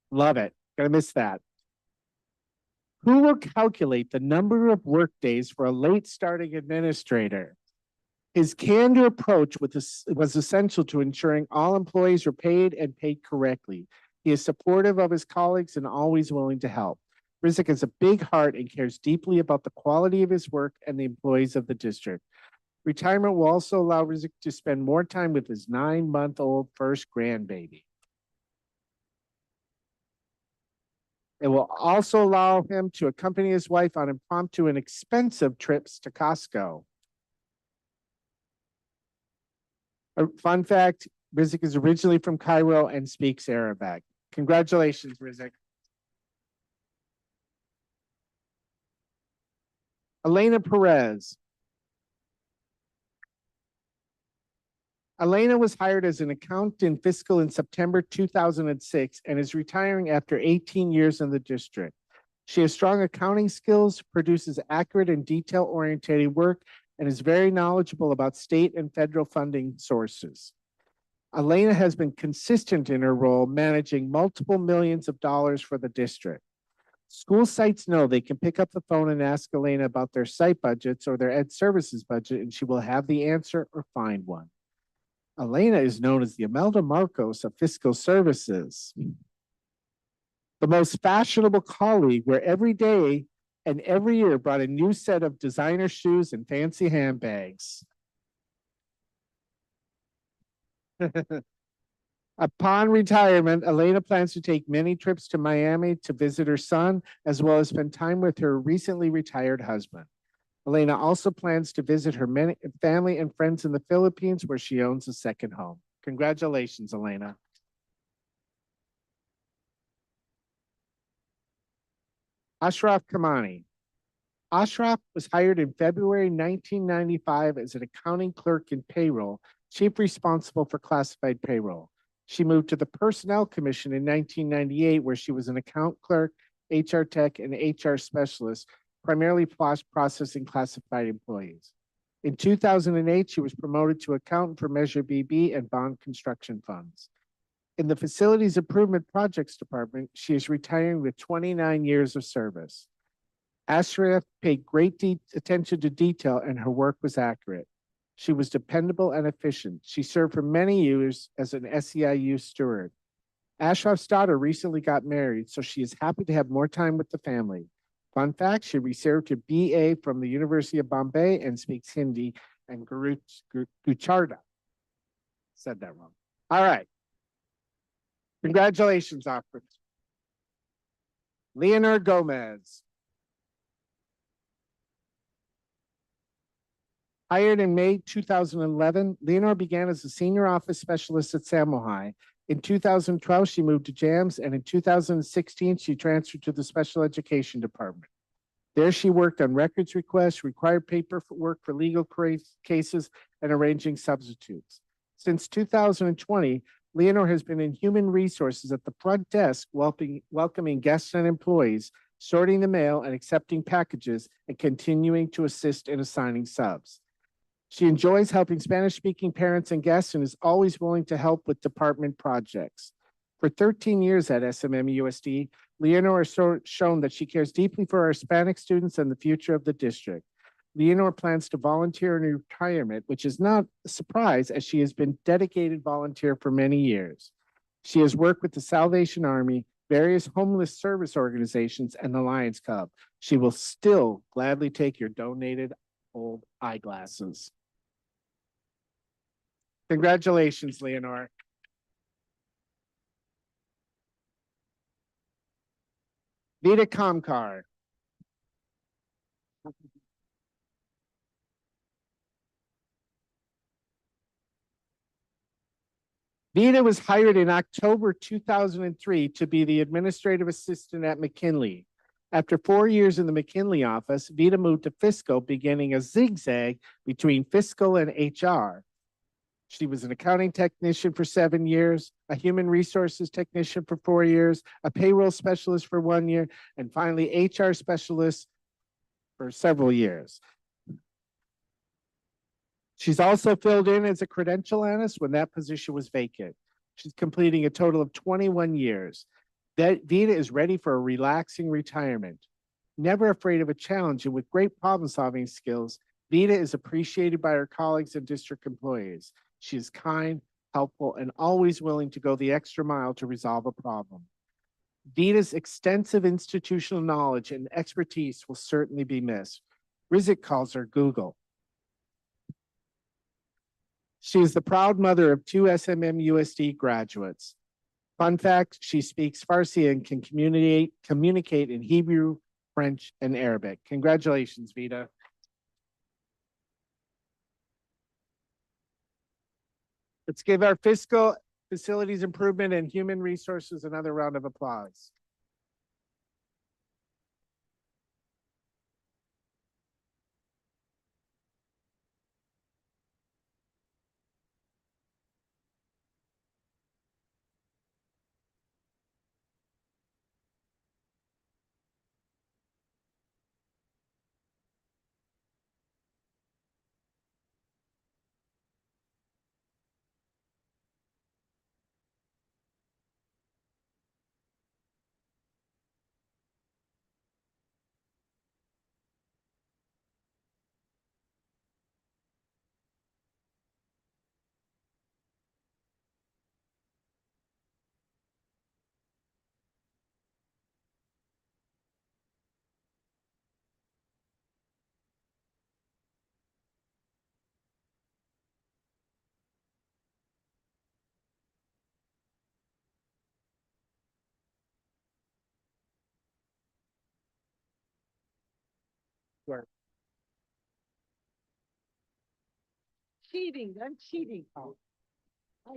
Speaker 2: Love it. Gonna miss that. Who will calculate the number of workdays for a late starting administrator? His candid approach was essential to ensuring all employees were paid and paid correctly. He is supportive of his colleagues and always willing to help. Rizik has a big heart and cares deeply about the quality of his work and the employees of the district. Retirement will also allow Rizik to spend more time with his 9-month-old first grandbaby. It will also allow him to accompany his wife on impromptu and expensive trips to Costco. A fun fact, Rizik is originally from Cairo and speaks Arabic. Congratulations, Rizik. Elena Perez. Elena was hired as an accountant in fiscal in September 2006 and is retiring after 18 years in the district. She has strong accounting skills, produces accurate and detail-oriented work, and is very knowledgeable about state and federal funding sources. Elena has been consistent in her role, managing multiple millions of dollars for the district. School sites know they can pick up the phone and ask Elena about their site budgets or their ed services budget, and she will have the answer or find one. Elena is known as the Imelda Marcos of fiscal services, the most fashionable colleague where every day and every year brought a new set of designer shoes and fancy handbags. Upon retirement, Elena plans to take many trips to Miami to visit her son, as well as spend time with her recently retired husband. Elena also plans to visit her family and friends in the Philippines, where she owns a second home. Congratulations, Elena. Ashraf Kamani. Ashraf was hired in February 1995 as an accounting clerk in payroll, chief responsible for classified payroll. She moved to the Personnel Commission in 1998, where she was an account clerk, HR tech, and HR specialist, primarily processing classified employees. In 2008, she was promoted to accountant for Measure BB and bond construction funds. In the Facilities Improvement Projects Department, she is retiring with 29 years of service. Ashraf paid great attention to detail, and her work was accurate. She was dependable and efficient. She served for many years as an SEIU steward. Ashraf's daughter recently got married, so she is happy to have more time with the family. Fun fact, she received a BA from the University of Bombay and speaks Hindi and Gucharda. Said that wrong. All right. Congratulations, Officer. Leonor Gomez. Hired in May 2011, Leonor began as a senior office specialist at Samo High. In 2012, she moved to JAMS, and in 2016, she transferred to the special education department. There, she worked on records requests, required paperwork for legal cases, and arranging substitutes. Since 2020, Leonor has been in human resources at the front desk, welcoming guests and employees, sorting the mail and accepting packages, and continuing to assist in assigning subs. She enjoys helping Spanish-speaking parents and guests and is always willing to help with department projects. For 13 years at SMMUSD, Leonor has shown that she cares deeply for our Hispanic students and the future of the district. Leonor plans to volunteer in retirement, which is not a surprise as she has been dedicated volunteer for many years. She has worked with the Salvation Army, various homeless service organizations, and the Lions Club. She will still gladly take your donated old eyeglasses. Congratulations, Leonor. Vita Kamkar. Vita was hired in October 2003 to be the administrative assistant at McKinley. After 4 years in the McKinley office, Vita moved to fiscal, beginning a zigzag between fiscal and HR. She was an accounting technician for 7 years, a human resources technician for 4 years, a payroll specialist for 1 year, and finally HR specialist for several years. She's also filled in as a credential analyst when that position was vacant. She's completing a total of 21 years. Vita is ready for a relaxing retirement. Never afraid of a challenge and with great problem-solving skills, Vita is appreciated by her colleagues and district employees. She is kind, helpful, and always willing to go the extra mile to resolve a problem. Vita's extensive institutional knowledge and expertise will certainly be missed. Rizik calls her Google. She is the proud mother of 2 SMMUSD graduates. Fun fact, she speaks Farsi and can communicate in Hebrew, French, and Arabic. Congratulations, Vita. Let's give our fiscal, facilities improvement, and human resources another round of applause.
Speaker 4: Cheating, I'm cheating. I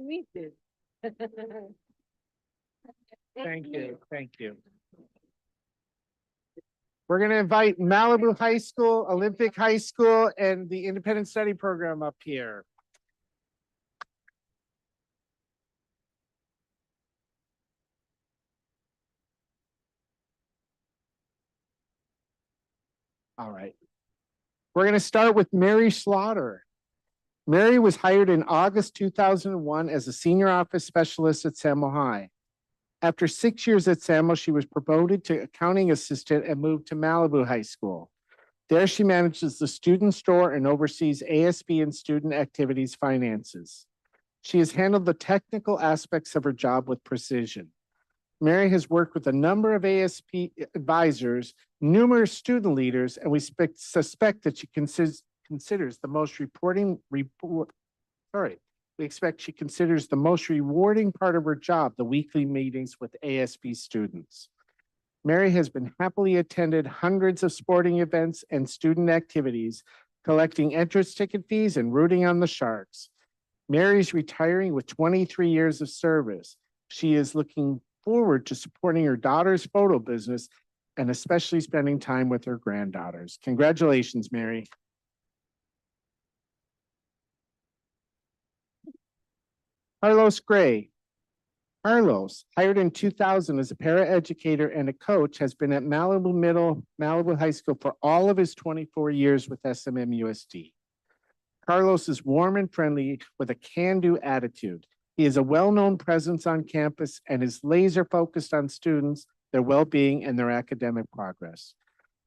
Speaker 4: need this.
Speaker 2: Thank you, thank you. We're going to invite Malibu High School, Olympic High School, and the Independent Study Program up here. All right. We're going to start with Mary Slaughter. Mary was hired in August 2001 as a senior office specialist at Samo High. After 6 years at Samo, she was promoted to accounting assistant and moved to Malibu High School. There, she manages the student store and oversees ASB and student activities finances. She has handled the technical aspects of her job with precision. Mary has worked with a number of ASP advisors, numerous student leaders, and we suspect that she considers the most we expect she considers the most rewarding part of her job, the weekly meetings with ASB students. Mary has been happily attended hundreds of sporting events and student activities, collecting entrance ticket fees and rooting on the Sharks. Mary's retiring with 23 years of service. She is looking forward to supporting her daughter's photo business and especially spending time with her granddaughters. Congratulations, Mary. Carlos Gray. Carlos, hired in 2000 as a paraeducator and a coach, has been at Malibu High School for all of his 24 years with SMMUSD. Carlos is warm and friendly with a can-do attitude. He is a well-known presence on campus and is laser focused on students, their well-being, and their academic progress.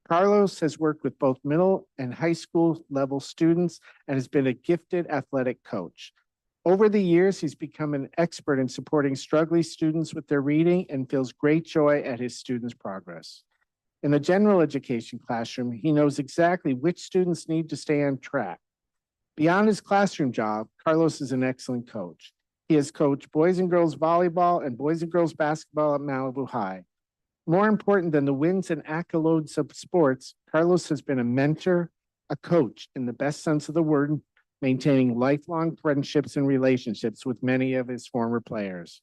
Speaker 2: Carlos has worked with both middle and high school level students and has been a gifted athletic coach. Over the years, he's become an expert in supporting struggling students with their reading and feels great joy at his students' progress. In the general education classroom, he knows exactly which students need to stay on track. Beyond his classroom job, Carlos is an excellent coach. He has coached boys and girls volleyball and boys and girls basketball at Malibu High. More important than the wins and accolades of sports, Carlos has been a mentor, a coach in the best sense of the word, maintaining lifelong friendships and relationships with many of his former players.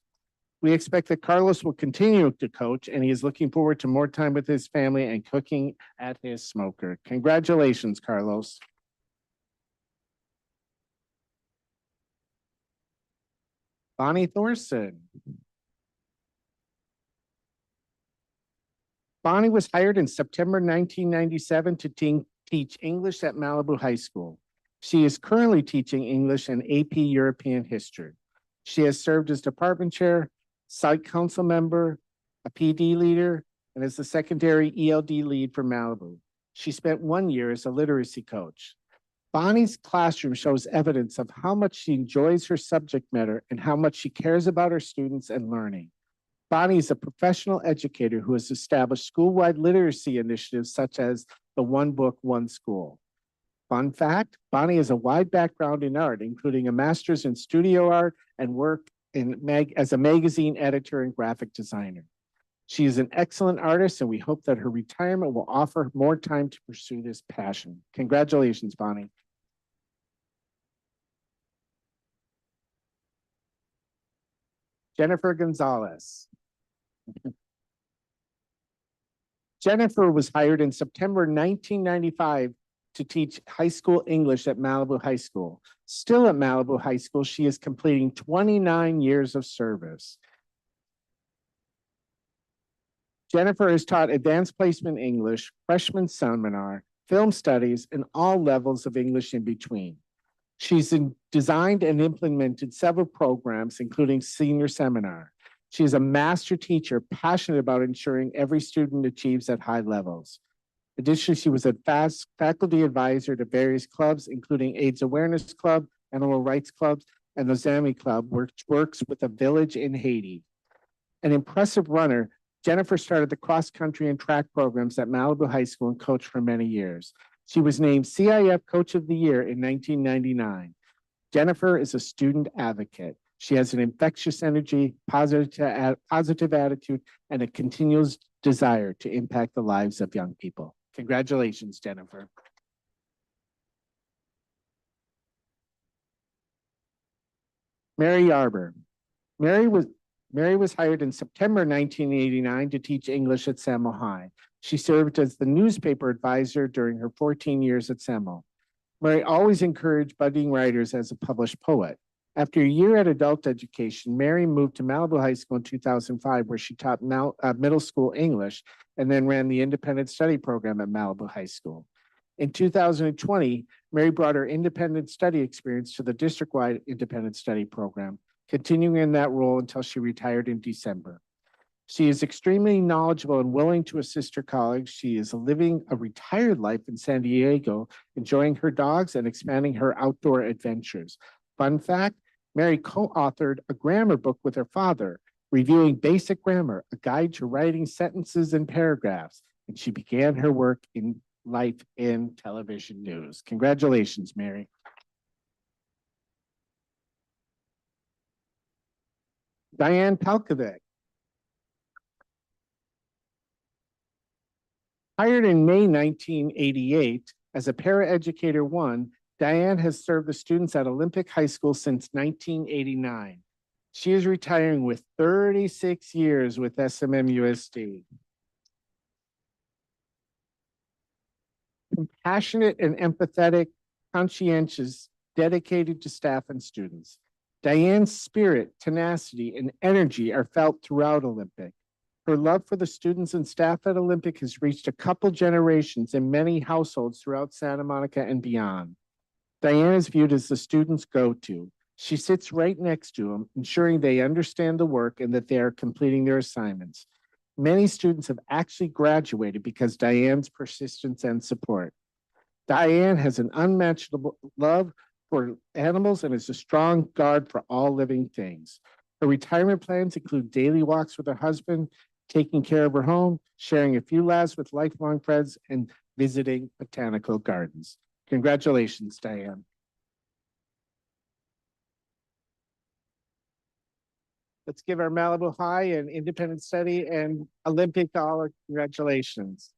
Speaker 2: We expect that Carlos will continue to coach, and he is looking forward to more time with his family and cooking at his smoker. Congratulations, Carlos. Bonnie Thorson. Bonnie was hired in September 1997 to teach English at Malibu High School. She is currently teaching English and AP European History. She has served as department chair, site council member, a PD leader, and as the secondary ELD lead for Malibu. She spent 1 year as a literacy coach. Bonnie's classroom shows evidence of how much she enjoys her subject matter and how much she cares about her students and learning. Bonnie is a professional educator who has established school-wide literacy initiatives such as the One Book, One School. Fun fact, Bonnie has a wide background in art, including a master's in studio art and work as a magazine editor and graphic designer. She is an excellent artist, and we hope that her retirement will offer more time to pursue this passion. Congratulations, Bonnie. Jennifer Gonzalez. Jennifer was hired in September 1995 to teach high school English at Malibu High School. Still at Malibu High School, she is completing 29 years of service. Jennifer has taught advanced placement English, freshman seminar, film studies, and all levels of English in between. She's designed and implemented several programs, including senior seminar. She is a master teacher, passionate about ensuring every student achieves at high levels. Additionally, she was a faculty advisor to various clubs, including AIDS Awareness Club, Animal Rights Clubs, and the Zami Club, which works with a village in Haiti. An impressive runner, Jennifer started the cross-country and track programs at Malibu High School and coached for many years. She was named CIF Coach of the Year in 1999. Jennifer is a student advocate. She has an infectious energy, positive attitude, and a continuous desire to impact the lives of young people. Congratulations, Jennifer. Mary Yarber. Mary was hired in September 1989 to teach English at Samo High. She served as the newspaper advisor during her 14 years at Samo. Mary always encouraged budding writers as a published poet. After a year at adult education, Mary moved to Malibu High School in 2005, where she taught middle school English and then ran the independent study program at Malibu High School. In 2020, Mary brought her independent study experience to the district-wide independent study program, continuing in that role until she retired in December. She is extremely knowledgeable and willing to assist her colleagues. She is living a retired life in San Diego, enjoying her dogs and expanding her outdoor adventures. Fun fact, Mary co-authored a grammar book with her father, reviewing basic grammar, a guide to writing sentences and paragraphs, and she began her work in life in television news. Congratulations, Mary. Diane Palkovic. Hired in May 1988 as a paraeducator one, Diane has served the students at Olympic High School since 1989. She is retiring with 36 years with SMMUSD. Compassionate and empathetic, conscientious, dedicated to staff and students. Diane's spirit, tenacity, and energy are felt throughout Olympic. Her love for the students and staff at Olympic has reached a couple generations in many households throughout Santa Monica and beyond. Diane is viewed as the students' go-to. She sits right next to them, ensuring they understand the work and that they are completing their assignments. Many students have actually graduated because Diane's persistence and support. Diane has an unmatchable love for animals and is a strong guard for all living things. Her retirement plans include daily walks with her husband, taking care of her home, sharing a few laughs with lifelong friends, and visiting botanical gardens. Congratulations, Diane. Let's give our Malibu High and Independent Study and Olympic all our congratulations.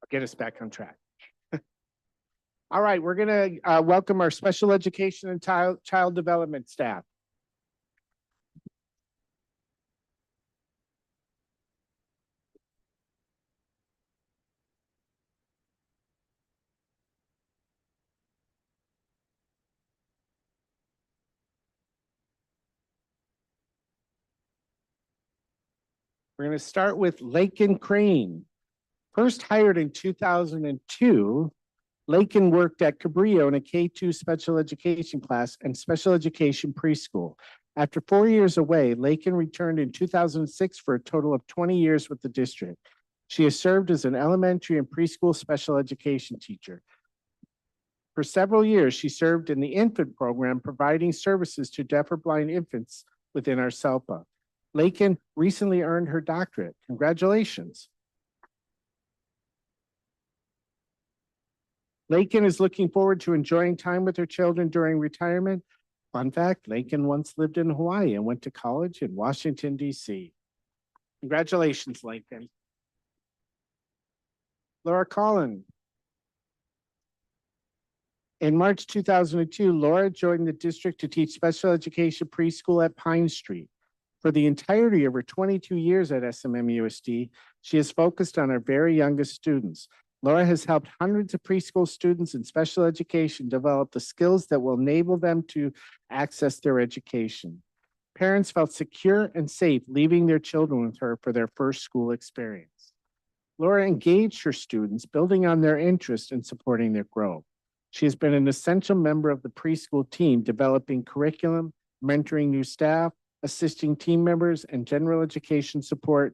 Speaker 2: I'll get us back on track. All right, we're going to welcome our special education and child development staff. We're going to start with Lakin Crane. First hired in 2002, Lakin worked at Cabrillo in a K-2 special education class and special education preschool. After 4 years away, Lakin returned in 2006 for a total of 20 years with the district. She has served as an elementary and preschool special education teacher. For several years, she served in the infant program, providing services to deaf or blind infants within our SELPA. Lakin recently earned her doctorate. Congratulations. Lakin is looking forward to enjoying time with her children during retirement. Fun fact, Lakin once lived in Hawaii and went to college in Washington, D.C. Congratulations, Lakin. Laura Collin. In March 2002, Laura joined the district to teach special education preschool at Pine Street. For the entirety of her 22 years at SMMUSD, she has focused on our very youngest students. Laura has helped hundreds of preschool students in special education develop the skills that will enable them to access their education. Parents felt secure and safe leaving their children with her for their first school experience. Laura engaged her students, building on their interest and supporting their growth. She has been an essential member of the preschool team, developing curriculum, mentoring new staff, assisting team members, and general education support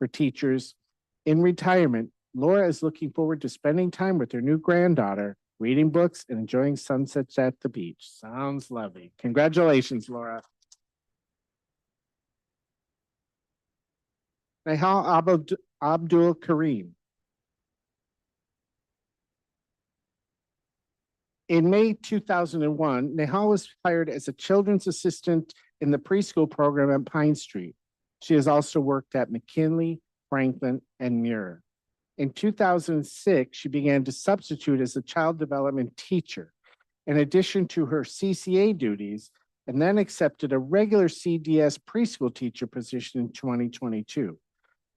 Speaker 2: for teachers. In retirement, Laura is looking forward to spending time with her new granddaughter, reading books and enjoying sunsets at the beach. Sounds lovely. Congratulations, Laura. Nihal Abdul Kareem. In May 2001, Nihal was hired as a children's assistant in the preschool program at Pine Street. She has also worked at McKinley, Franklin, and Muir. In 2006, she began to substitute as a child development teacher, in addition to her CCA duties, and then accepted a regular CDS preschool teacher position in 2022.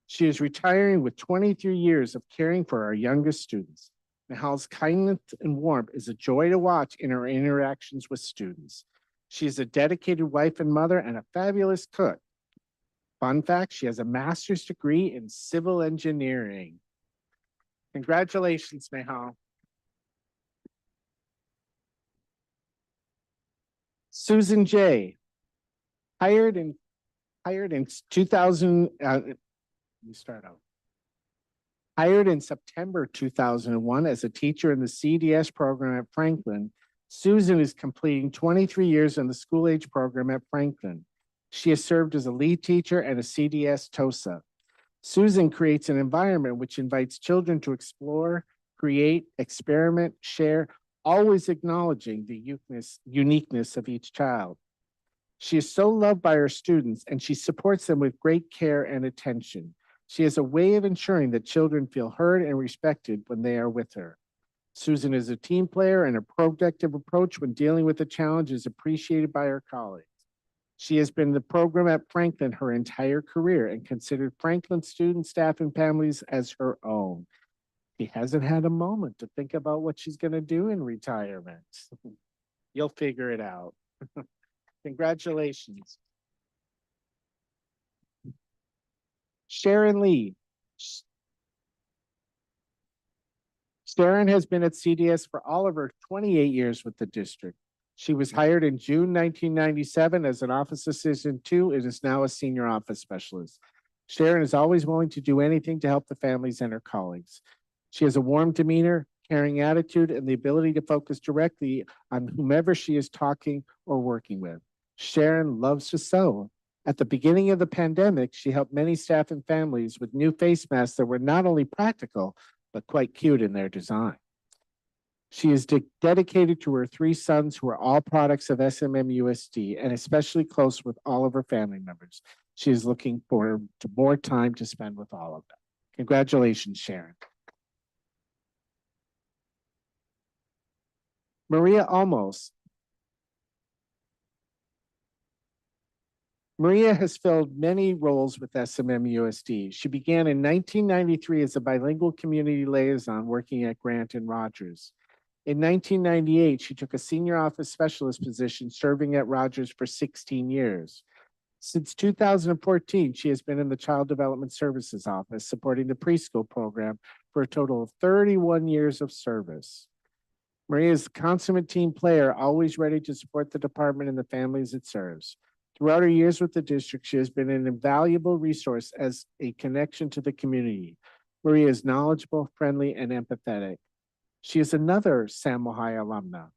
Speaker 2: She is retiring with 23 years of caring for our youngest students. Nihal's kindness and warmth is a joy to watch in her interactions with students. She is a dedicated wife and mother and a fabulous cook. Fun fact, she has a master's degree in civil engineering. Congratulations, Nihal. Susan J. Hired in 2000, you start out. Hired in September 2001 as a teacher in the CDS program at Franklin, Susan is completing 23 years in the school age program at Franklin. She has served as a lead teacher and a CDS TOSA. Susan creates an environment which invites children to explore, create, experiment, share, always acknowledging the uniqueness of each child. She is so loved by her students and she supports them with great care and attention. She has a way of ensuring that children feel heard and respected when they are with her. Susan is a team player and a productive approach when dealing with a challenge is appreciated by her colleagues. She has been in the program at Franklin her entire career and considered Franklin students, staff, and families as her own. She hasn't had a moment to think about what she's going to do in retirement. You'll figure it out. Congratulations. Sharon Lee. Sharon has been at CDS for all of her 28 years with the district. She was hired in June 1997 as an office assistant 2 and is now a senior office specialist. Sharon is always willing to do anything to help the families and her colleagues. She has a warm demeanor, caring attitude, and the ability to focus directly on whomever she is talking or working with. Sharon loves to sew. At the beginning of the pandemic, she helped many staff and families with new face masks that were not only practical, but quite cute in their design. She is dedicated to her 3 sons who are all products of SMMUSD and especially close with all of her family members. She is looking forward to more time to spend with all of them. Congratulations, Sharon. Maria Olmos. Maria has filled many roles with SMMUSD. She began in 1993 as a bilingual community liaison working at Grant and Rogers. In 1998, she took a senior office specialist position serving at Rogers for 16 years. Since 2014, she has been in the Child Development Services Office, supporting the preschool program for a total of 31 years of service. Maria is a consummate team player, always ready to support the department and the families it serves. Throughout her years with the district, she has been an invaluable resource as a connection to the community. Maria is knowledgeable, friendly, and empathetic. She is another Samohi alumna.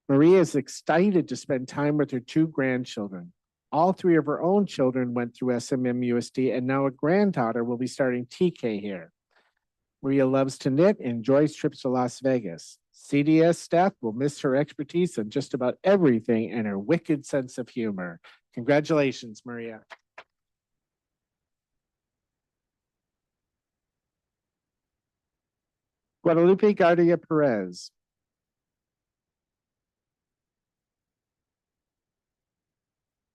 Speaker 2: Maria is excited to spend time with her 2 grandchildren. All 3 of her own children went through SMMUSD, and now a granddaughter will be starting TK here. Maria loves to knit and enjoys trips to Las Vegas. CDS staff will miss her expertise on just about everything and her wicked sense of humor. Congratulations, Maria. Guadalupe Gardia Perez.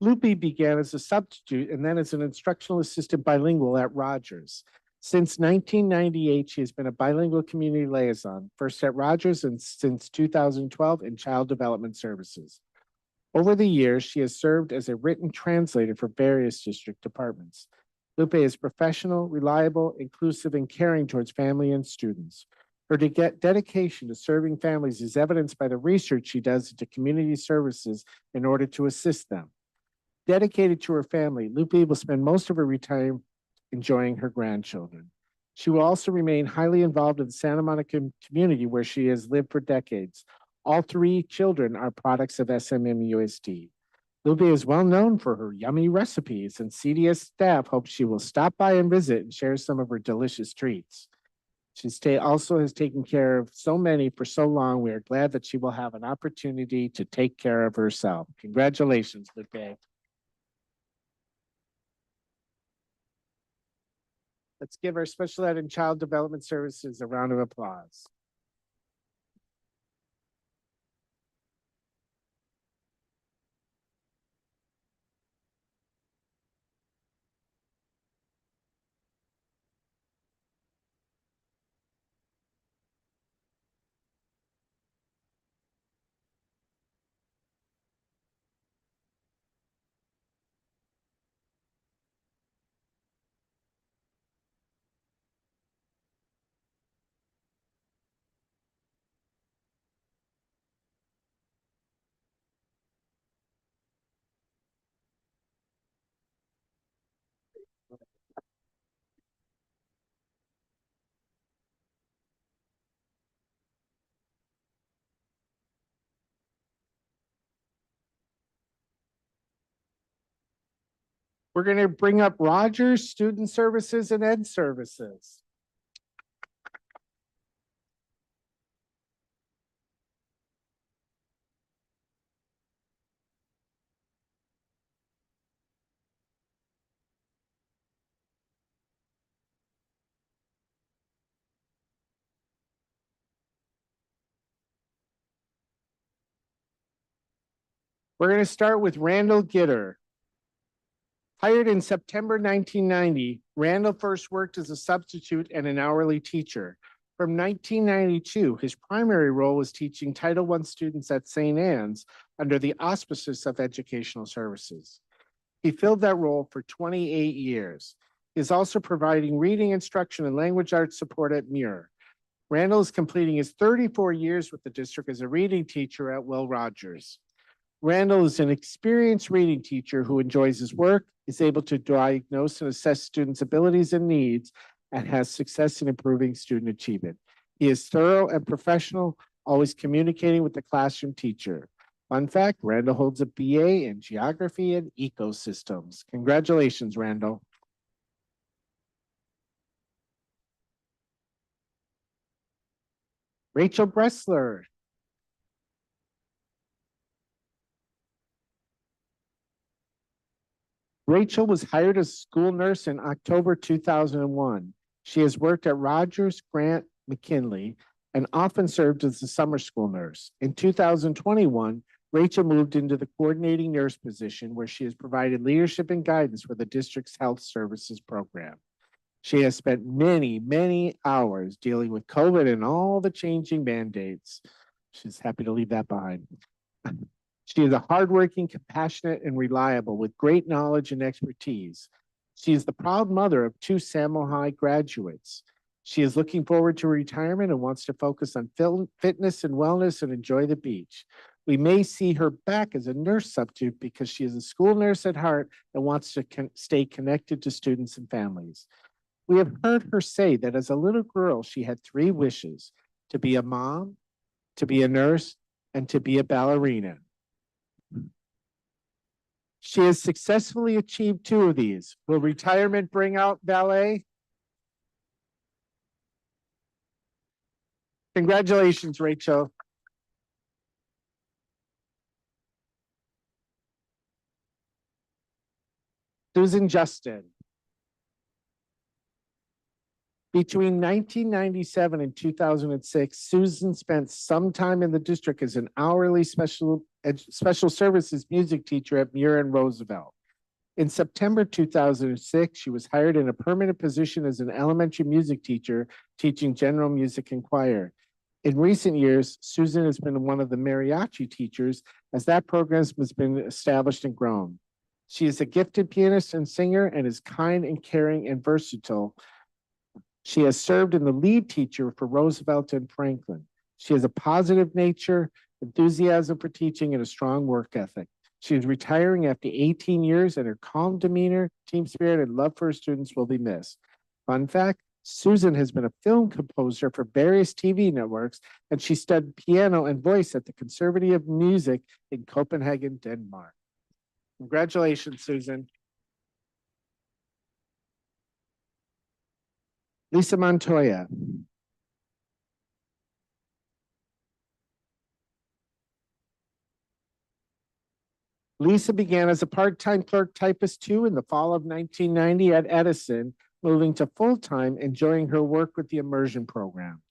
Speaker 2: Lupe began as a substitute and then as an instructional assistant bilingual at Rogers. Since 1998, she has been a bilingual community liaison, first at Rogers and since 2012 in Child Development Services. Over the years, she has served as a written translator for various district departments. Lupe is professional, reliable, inclusive, and caring towards family and students. Her dedication to serving families is evidenced by the research she does into community services in order to assist them. Dedicated to her family, Lupe will spend most of her retirement enjoying her grandchildren. She will also remain highly involved in the Santa Monica community where she has lived for decades. All three children are products of SMMUSD. Luby is well known for her yummy recipes, and CDS staff hopes she will stop by and visit and share some of her delicious treats. She also has taken care of so many for so long. We are glad that she will have an opportunity to take care of herself. Congratulations, Lupe. Let's give our Special Ed and Child Development Services a round of applause. We're going to bring up Rogers, Student Services, and Ed Services. We're going to start with Randall Gitter. Hired in September 1990, Randall first worked as a substitute and an hourly teacher. From 1992, his primary role was teaching Title I students at St. Anne's under the auspices of Educational Services. He filled that role for 28 years. He is also providing reading instruction and language arts support at Muir. Randall is completing his 34 years with the district as a reading teacher at Will Rogers. Randall is an experienced reading teacher who enjoys his work, is able to diagnose and assess students' abilities and needs, and has success in improving student achievement. He is thorough and professional, always communicating with the classroom teacher. Fun fact, Randall holds a BA in Geography and Ecosystems. Congratulations, Randall. Rachel Bressler. Rachel was hired as a school nurse in October 2001. She has worked at Rogers, Grant, McKinley, and often served as a summer school nurse. In 2021, Rachel moved into the coordinating nurse position where she has provided leadership and guidance for the district's health services program. She has spent many, many hours dealing with COVID and all the changing mandates. She's happy to leave that behind. She is a hardworking, compassionate, and reliable with great knowledge and expertise. She is the proud mother of 2 Samuel High graduates. She is looking forward to retirement and wants to focus on fitness and wellness and enjoy the beach. We may see her back as a nurse substitute because she is a school nurse at heart and wants to stay connected to students and families. We have heard her say that as a little girl, she had 3 wishes: to be a mom, to be a nurse, and to be a ballerina. She has successfully achieved 2 of these. Will retirement bring out ballet? Congratulations, Rachel. Susan Justin. Between 1997 and 2006, Susan spent some time in the district as an hourly special services music teacher at Muir and Roosevelt. In September 2006, she was hired in a permanent position as an elementary music teacher, teaching general music and choir. In recent years, Susan has been one of the mariachi teachers as that program has been established and grown. She is a gifted pianist and singer and is kind and caring and versatile. She has served in the lead teacher for Roosevelt and Franklin. She has a positive nature, enthusiasm for teaching, and a strong work ethic. She is retiring after 18 years, and her calm demeanor, team spirit, and love for her students will be missed. Fun fact, Susan has been a film composer for various TV networks, and she studied piano and voice at the Conservatory of Music in Copenhagen, Denmark. Congratulations, Susan. Lisa Montoya. Lisa began as a part-time clerk typist 2 in the fall of 1990 at Edison, moving to full-time, enjoying her work with the immersion program.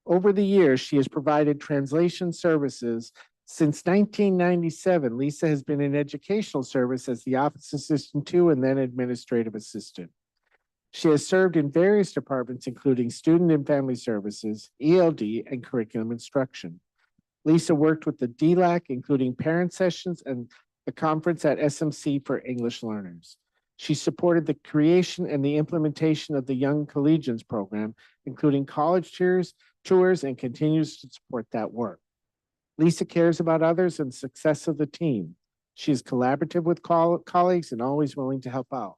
Speaker 2: Over the years, she has provided translation services. Since 1997, Lisa has been in educational service as the office assistant 2 and then administrative assistant. She has served in various departments, including student and family services, ELD, and curriculum instruction. Lisa worked with the DLAC, including parent sessions and the conference at SMC for English learners. She supported the creation and the implementation of the Young Collegians program, including college tours, and continues to support that work. Lisa cares about others and the success of the team. She is collaborative with colleagues and always willing to help out.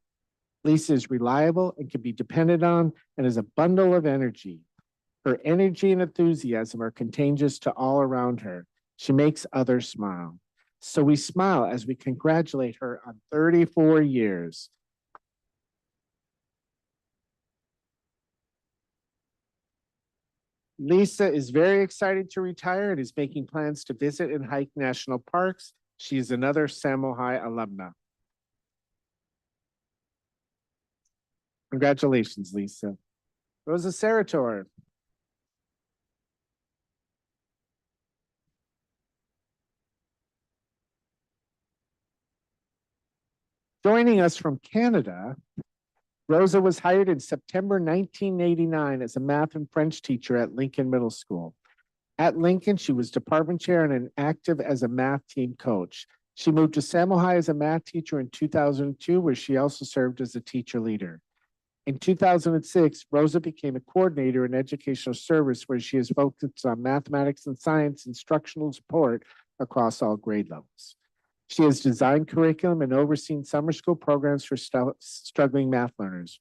Speaker 2: Lisa is reliable and can be depended on and is a bundle of energy. Her energy and enthusiasm are contagious to all around her. She makes others smile. So we smile as we congratulate her on 34 years. Lisa is very excited to retire and is making plans to visit and hike national parks. She is another Samo High alumna. Congratulations, Lisa. Rosa Sarator. Joining us from Canada, Rosa was hired in September 1989 as a math and French teacher at Lincoln Middle School. At Lincoln, she was department chair and active as a math team coach. She moved to Samo High as a math teacher in 2002, where she also served as a teacher leader. In 2006, Rosa became a coordinator in educational service, where she is focused on mathematics and science instructional support across all grade levels. She has designed curriculum and overseen summer school programs for struggling math learners.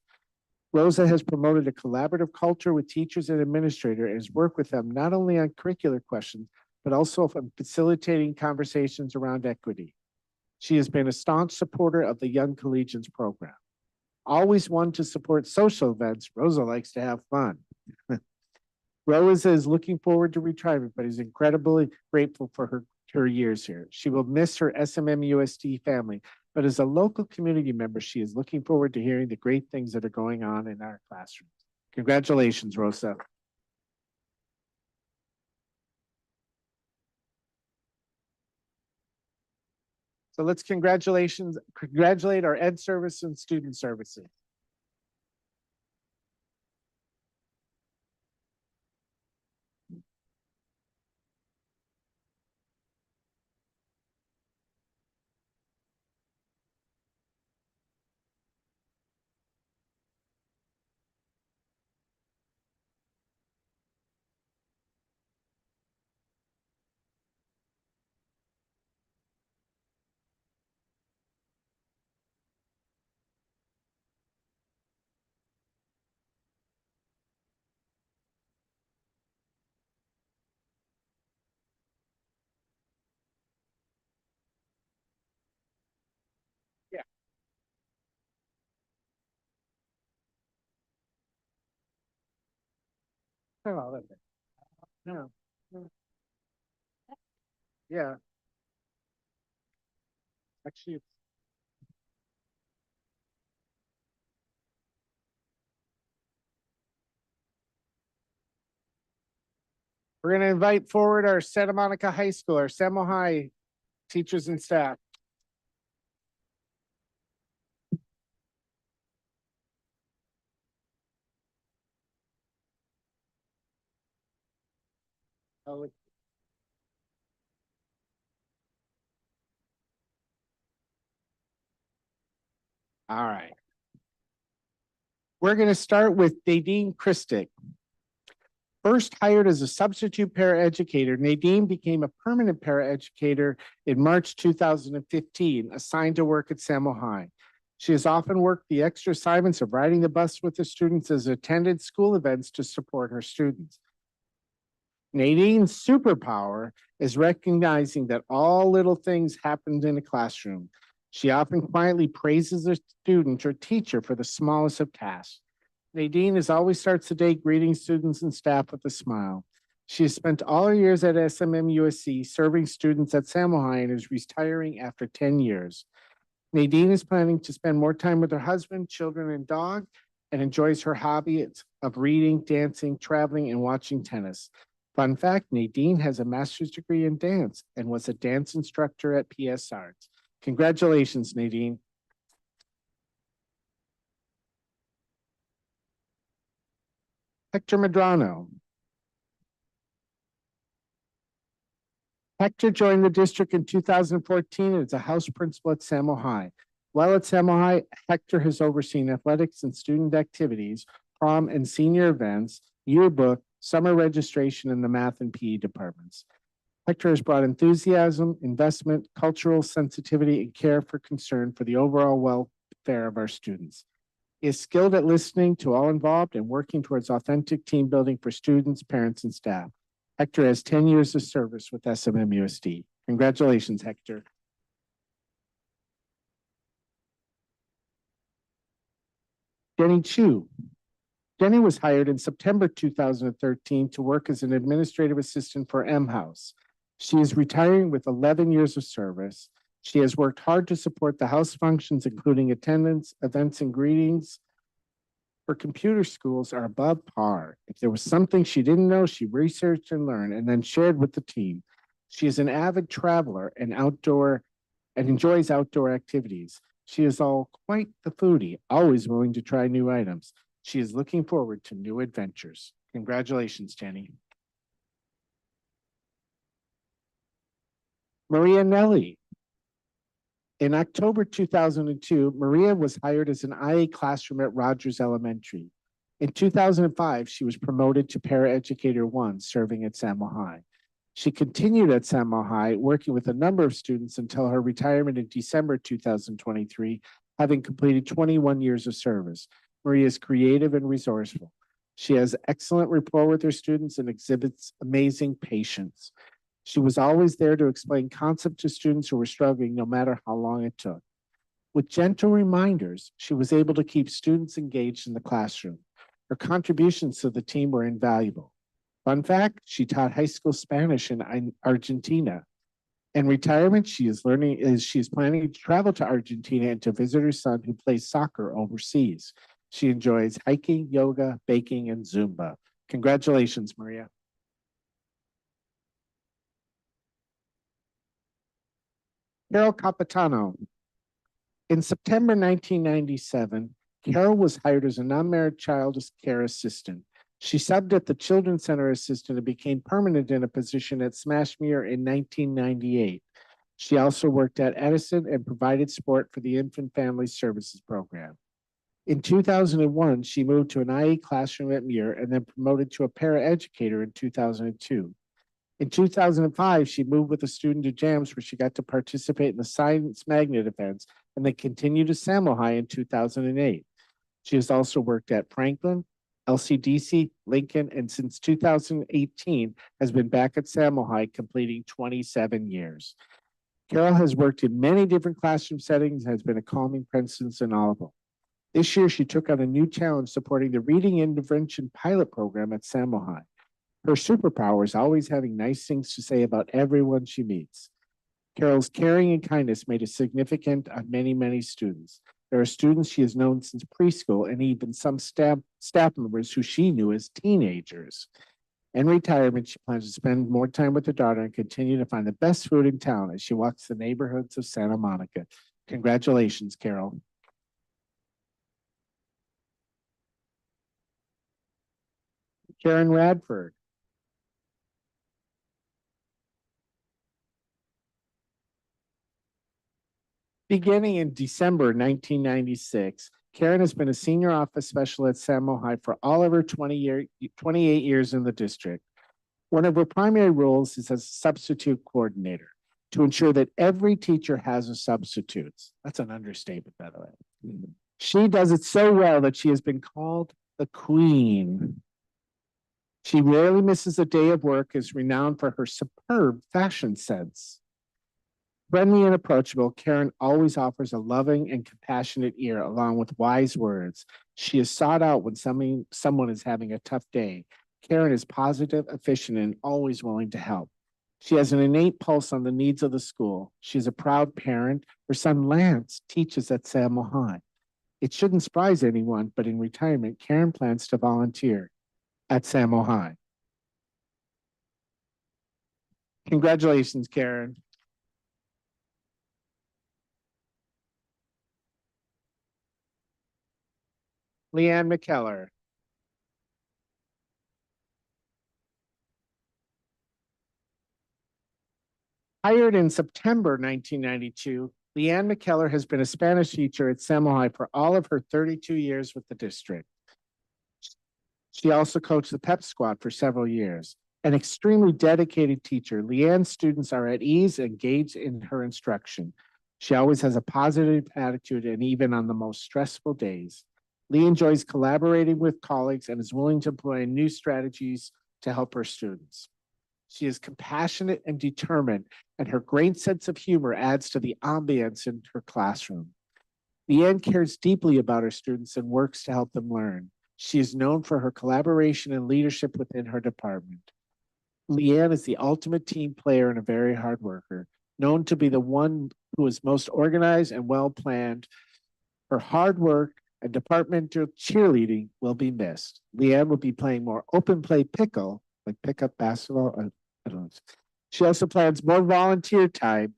Speaker 2: Rosa has promoted a collaborative culture with teachers and administrators and has worked with them not only on curricular questions, but also on facilitating conversations around equity. She has been a staunch supporter of the Young Collegians program. Always one to support social events, Rosa likes to have fun. Rosa is looking forward to retirement, but is incredibly grateful for her years here. She will miss her SMM-USD family, but as a local community member, she is looking forward to hearing the great things that are going on in our classrooms. Congratulations, Rosa. So let's congratulate our Ed service and student services. Yeah. Oh, no. Yeah. Actually, we're going to invite forward our Santa Monica High School, our Samo High teachers and staff. Oh, all right. We're going to start with Nadine Christic. First hired as a substitute paraeducator, Nadine became a permanent paraeducator in March 2015, assigned to work at Samo High. She has often worked the extra assignments of riding the bus with the students as attended school events to support her students. Nadine's superpower is recognizing that all little things happen in a classroom. She often quietly praises a student or teacher for the smallest of tasks. Nadine always starts the day greeting students and staff with a smile. She has spent all her years at SMM-USC serving students at Samohi and is retiring after 10 years. Nadine is planning to spend more time with her husband, children, and dog, and enjoys her hobbies of reading, dancing, traveling, and watching tennis. Fun fact, Nadine has a master's degree in dance and was a dance instructor at PS Arts. Congratulations, Nadine. Hector Medrano. Hector joined the district in 2014 as a house principal at Samo High. While at Samo High, Hector has overseen athletics and student activities, prom and senior events, yearbook, summer registration, in the math and PE departments. Hector has brought enthusiasm, investment, cultural sensitivity, and care for concern for the overall welfare of our students. He is skilled at listening to all involved and working towards authentic team building for students, parents, and staff. Hector has 10 years of service with SMM-USD. Congratulations, Hector. Jenny Chu. Jenny was hired in September 2013 to work as an administrative assistant for M House. She is retiring with 11 years of service. She has worked hard to support the house functions, including attendance, events, and greetings. Her computer skills are above par. If there was something she didn't know, she researched and learned and then shared with the team. She is an avid traveler and enjoys outdoor activities. She is all quite the foodie, always willing to try new items. She is looking forward to new adventures. Congratulations, Jenny. Maria Nelly. In October 2002, Maria was hired as an IA classroom at Rogers Elementary. In 2005, she was promoted to Paraeducator 1, serving at Samo High. She continued at Samo High, working with a number of students until her retirement in December 2023, having completed 21 years of service. Maria is creative and resourceful. She has excellent rapport with her students and exhibits amazing patience. She was always there to explain concepts to students who were struggling, no matter how long it took. With gentle reminders, she was able to keep students engaged in the classroom. Her contributions to the team were invaluable. Fun fact, she taught high school Spanish in Argentina. In retirement, she is planning to travel to Argentina and to visit her son who plays soccer overseas. She enjoys hiking, yoga, baking, and Zumba. Congratulations, Maria. Carol Capitano. In September 1997, Carol was hired as an unmarried child care assistant. She subbed at the Children's Center assistant and became permanent in a position at Smashmere in 1998. She also worked at Edison and provided support for the Infant Family Services Program. In 2001, she moved to an IE classroom at Muir and then promoted to a paraeducator in 2002. In 2005, she moved with a student to JAMS where she got to participate in the science magnet events and then continued to Samo High in 2008. She has also worked at Franklin, LCDC, Lincoln, and since 2018 has been back at Samo High, completing 27 years. Carol has worked in many different classroom settings and has been a calming presence in all of them. This year, she took on a new challenge supporting the Reading Intervention Pilot Program at Samo High. Her superpower is always having nice things to say about everyone she meets. Carol's caring and kindness made a significant on many, many students. There are students she has known since preschool and even some staff members who she knew as teenagers. In retirement, she plans to spend more time with her daughter and continue to find the best food in town as she walks the neighborhoods of Santa Monica. Congratulations, Carol. Karen Radford. Beginning in December 1996, Karen has been a senior office specialist at Samo High for all of her 28 years in the district. One of her primary roles is as a substitute coordinator to ensure that every teacher has a substitute. That's an understatement, by the way. She does it so well that she has been called the Queen. She rarely misses a day of work, is renowned for her superb fashion sense. Friendly and approachable, Karen always offers a loving and compassionate ear along with wise words. She is sought out when someone is having a tough day. Karen is positive, efficient, and always willing to help. She has an innate pulse on the needs of the school. She is a proud parent. Her son Lance teaches at Samo High. It shouldn't surprise anyone, but in retirement, Karen plans to volunteer at Samo High. Congratulations, Karen. Leanne McKellar. Hired in September 1992, Leanne McKellar has been a Spanish teacher at Samo High for all of her 32 years with the district. She also coached the PEP squad for several years. An extremely dedicated teacher, Leanne's students are at ease and engaged in her instruction. She always has a positive attitude, and even on the most stressful days. Lee enjoys collaborating with colleagues and is willing to employ new strategies to help her students. She is compassionate and determined, and her great sense of humor adds to the ambience in her classroom. Leanne cares deeply about her students and works to help them learn. She is known for her collaboration and leadership within her department. Leanne is the ultimate team player and a very hard worker, known to be the one who is most organized and well planned. Her hard work and departmental cheerleading will be missed. Leanne will be playing more open play pickle, like pickup basketball. I don't know. She also plans more volunteer time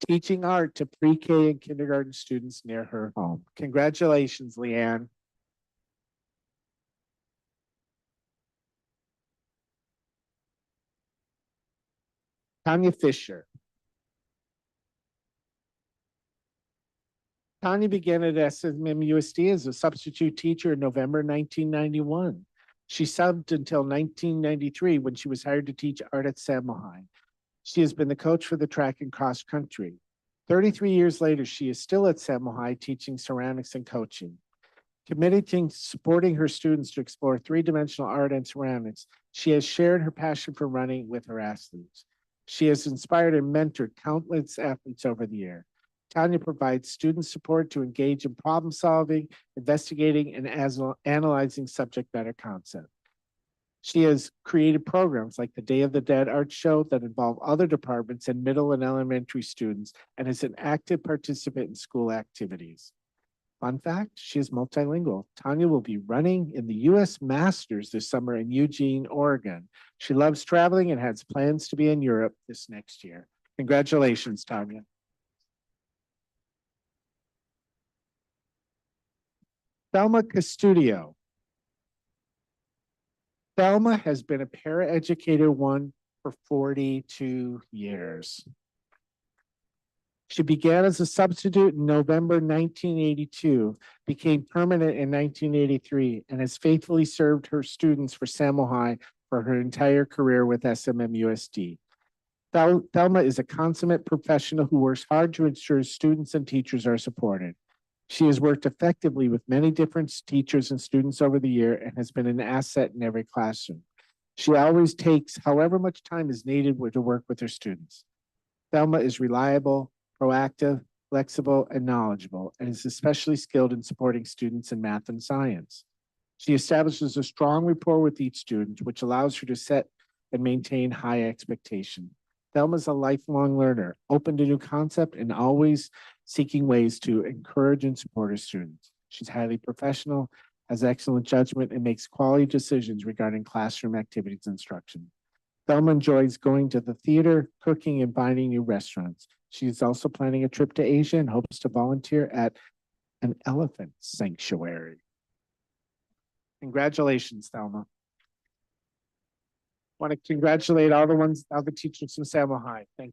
Speaker 2: teaching art to pre-K and kindergarten students near her home. Congratulations, Leanne. Tanya Fisher. Tanya began at SMMUSD as a substitute teacher in November 1991. She subbed until 1993 when she was hired to teach art at Samo High. She has been the coach for the track and cross country. 33 years later, she is still at Samo High teaching ceramics and coaching. Committed to supporting her students to explore three-dimensional art and ceramics, she has shared her passion for running with her athletes. She has inspired and mentored countless athletes over the year. Tanya provides student support to engage in problem solving, investigating, and analyzing subject matter concepts. She has created programs like the Day of the Dead art show that involve other departments and middle and elementary students, and is an active participant in school activities. Fun fact, she is multilingual. Tanya will be running in the U.S. Masters this summer in Eugene, Oregon. She loves traveling and has plans to be in Europe this next year. Congratulations, Tanya. Thelma Custodio. Thelma has been a paraeducator one for 42 years. She began as a substitute in November 1982, became permanent in 1983, and has faithfully served her students for Samo High for her entire career with SMMUSD. Thelma is a consummate professional who works hard to ensure students and teachers are supported. She has worked effectively with many different teachers and students over the year and has been an asset in every classroom. She always takes however much time is needed to work with her students. Thelma is reliable, proactive, flexible, and knowledgeable, and is especially skilled in supporting students in math and science. She establishes a strong rapport with each student, which allows her to set and maintain high expectations. Thelma is a lifelong learner, open to new concepts, and always seeking ways to encourage and support her students. She's highly professional, has excellent judgment, and makes quality decisions regarding classroom activities and instruction. Thelma enjoys going to the theater, cooking, and finding new restaurants. She is also planning a trip to Asia and hopes to volunteer at an elephant sanctuary. Congratulations, Thelma. Want to congratulate all the teachers from Samo High. Thank you.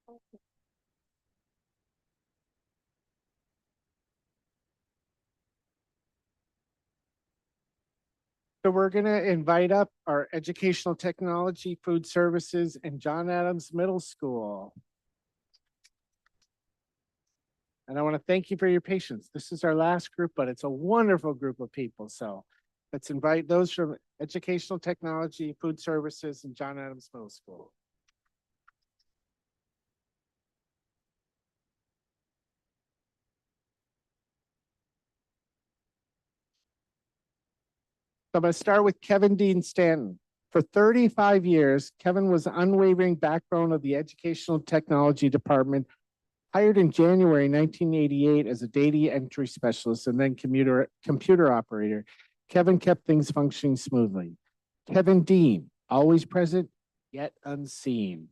Speaker 2: So we're going to invite up our educational technology, food services, and John Adams Middle School. And I want to thank you for your patience. This is our last group, but it's a wonderful group of people. So let's invite those from educational technology, food services, and John Adams Middle School. So I'm going to start with Kevin Dean Stanton. For 35 years, Kevin was the unwavering backbone of the educational technology department, hired in January 1988 as a data entry specialist and then computer operator. Kevin kept things functioning smoothly. Kevin Dean, always present, yet unseen.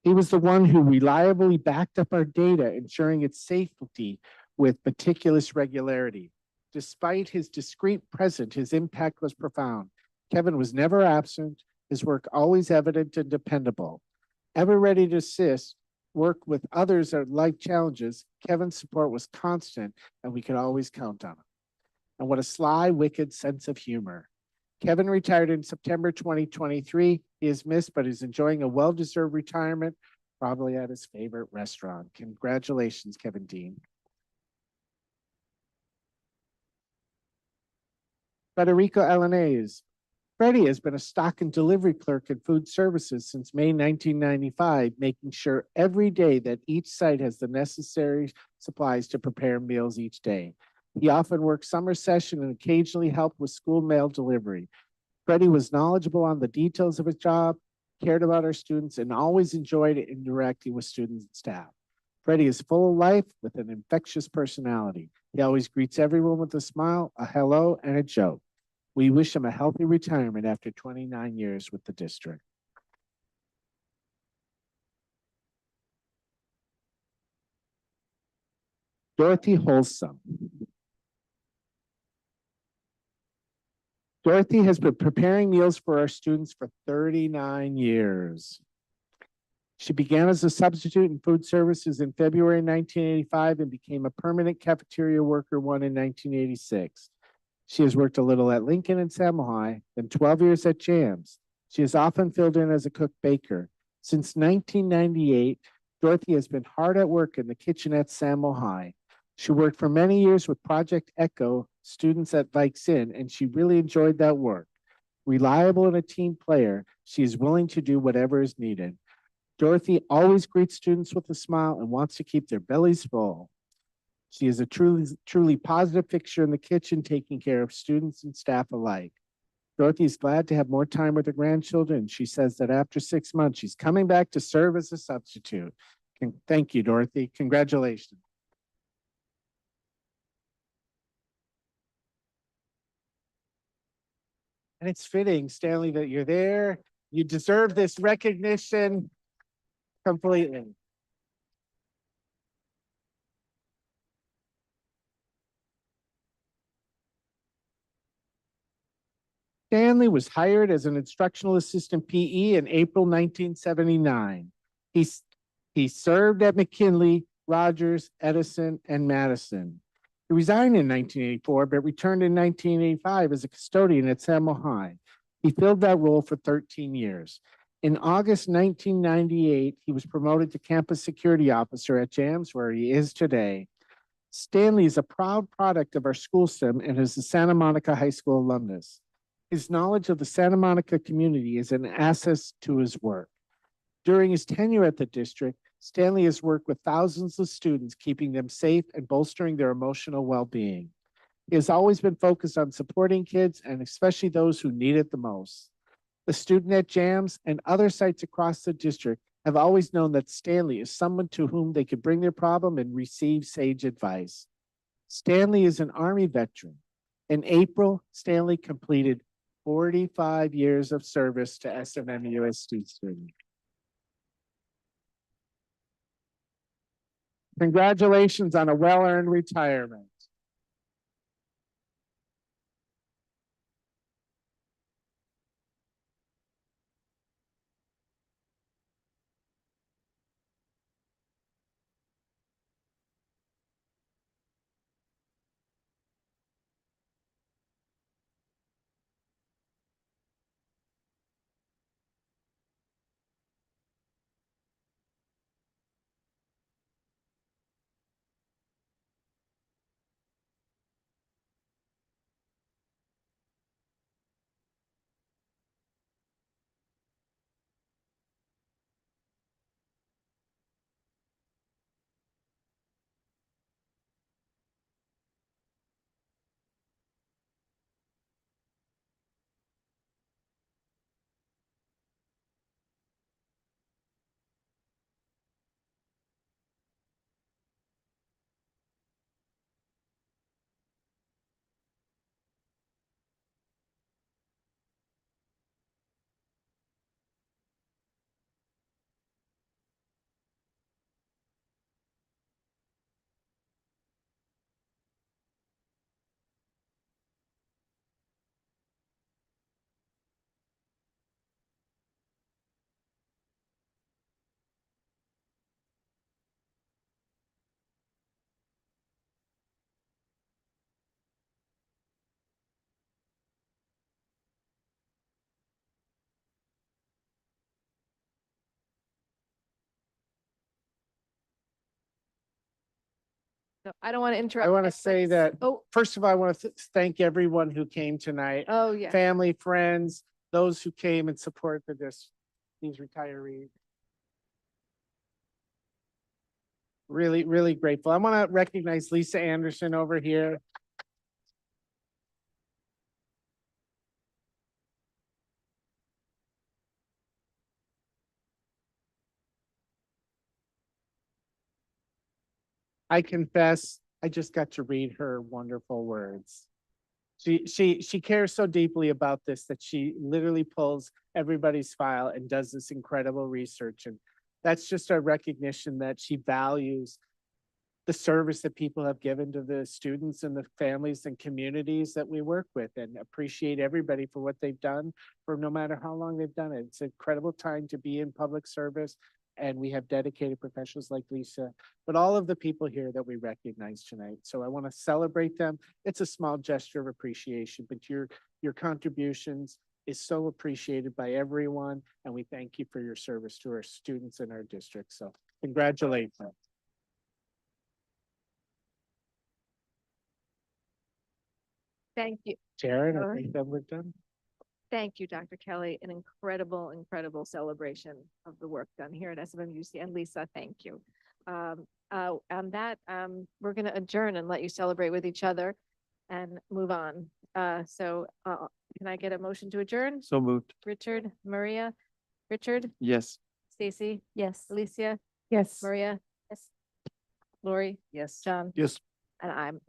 Speaker 2: He was the one who reliably backed up our data, ensuring its safety with meticulous regularity. Despite his discreet presence, his impact was profound. Kevin was never absent, his work always evident and dependable. Ever ready to assist, work with others at life challenges, Kevin's support was constant and we could always count on him. And what a sly, wicked sense of humor. Kevin retired in September 2023. He is missed, but is enjoying a well-deserved retirement, probably at his favorite restaurant. Congratulations, Kevin Dean. Federico Alanese. Freddie has been a stock and delivery clerk in food services since May 1995, making sure every day that each site has the necessary supplies to prepare meals each day. He often worked summer session and occasionally helped with school mail delivery. Freddie was knowledgeable on the details of his job, cared about our students, and always enjoyed interacting with students and staff. Freddie is full of life with an infectious personality. He always greets everyone with a smile, a hello, and a joke. We wish him a healthy retirement after 29 years with the district. Dorothy Holsum. Dorothy has been preparing meals for our students for 39 years. She began as a substitute in food services in February 1985 and became a permanent cafeteria worker in 1986. She has worked a little at Lincoln and Samohi, then 12 years at Jams. She has often filled in as a cook baker. Since 1998, Dorothy has been hard at work in the kitchen at Samohi. She worked for many years with Project Echo students at Vikes Inn, and she really enjoyed that work. Reliable and a team player, she is willing to do whatever is needed. Dorothy always greets students with a smile and wants to keep their bellies full. She is a truly positive fixture in the kitchen, taking care of students and staff alike. Dorothy is glad to have more time with her grandchildren. She says that after 6 months, she's coming back to serve as a substitute. Thank you, Dorothy. Congratulations. And it's fitting, Stanley, that you're there. You deserve this recognition completely. Stanley was hired as an instructional assistant PE in April 1979. He served at McKinley, Rogers, Edison, and Madison. He resigned in 1984, but returned in 1985 as a custodian at Samohi. He filled that role for 13 years. In August 1998, he was promoted to campus security officer at JAMS, where he is today. Stanley is a proud product of our school system and is a Santa Monica High School alumnus. His knowledge of the Santa Monica community is an asset to his work. During his tenure at the district, Stanley has worked with thousands of students, keeping them safe and bolstering their emotional well-being. He has always been focused on supporting kids and especially those who need it the most. The student at JAMS and other sites across the district have always known that Stanley is someone to whom they could bring their problem and receive sage advice. Stanley is an Army veteran. In April, Stanley completed 45 years of service to SMMUSD students. Congratulations on a well-earned retirement.
Speaker 1: So I don't want to interrupt.
Speaker 2: I want to say that,
Speaker 1: Oh,
Speaker 2: first of all, I want to thank everyone who came tonight.
Speaker 1: oh, yeah.
Speaker 2: Family, friends, those who came and supported these retirees. Really, really grateful. I want to recognize Lisa Anderson over here. I confess, I just got to read her wonderful words. She cares so deeply about this that she literally pulls everybody's file and does this incredible research. And that's just a recognition that she values the service that people have given to the students and the families and communities that we work with, and appreciate everybody for what they've done for no matter how long they've done it. It's an incredible time to be in public service, and we have dedicated professionals like Lisa, but all of the people here that we recognize tonight. So I want to celebrate them. It's a small gesture of appreciation, but your contributions is so appreciated by everyone, and we thank you for your service to our students in our district. So congratulations.
Speaker 1: Thank you.
Speaker 2: Sharon,
Speaker 1: All
Speaker 2: I think that we're done.
Speaker 1: Thank you, Dr. Kelly. An incredible, incredible celebration of the work done here at SMMUC. And Lisa, thank you. On that, we're going to adjourn and let you celebrate with each other and move on. Can I get a motion to adjourn?
Speaker 5: So moved.
Speaker 1: Richard, Maria, Richard,
Speaker 5: Yes.
Speaker 1: Stacy,
Speaker 4: Yes.
Speaker 1: Alicia,
Speaker 4: Yes.
Speaker 1: Maria, yes, Lori,
Speaker 4: Yes.
Speaker 1: John,
Speaker 2: Yes.
Speaker 1: and I'm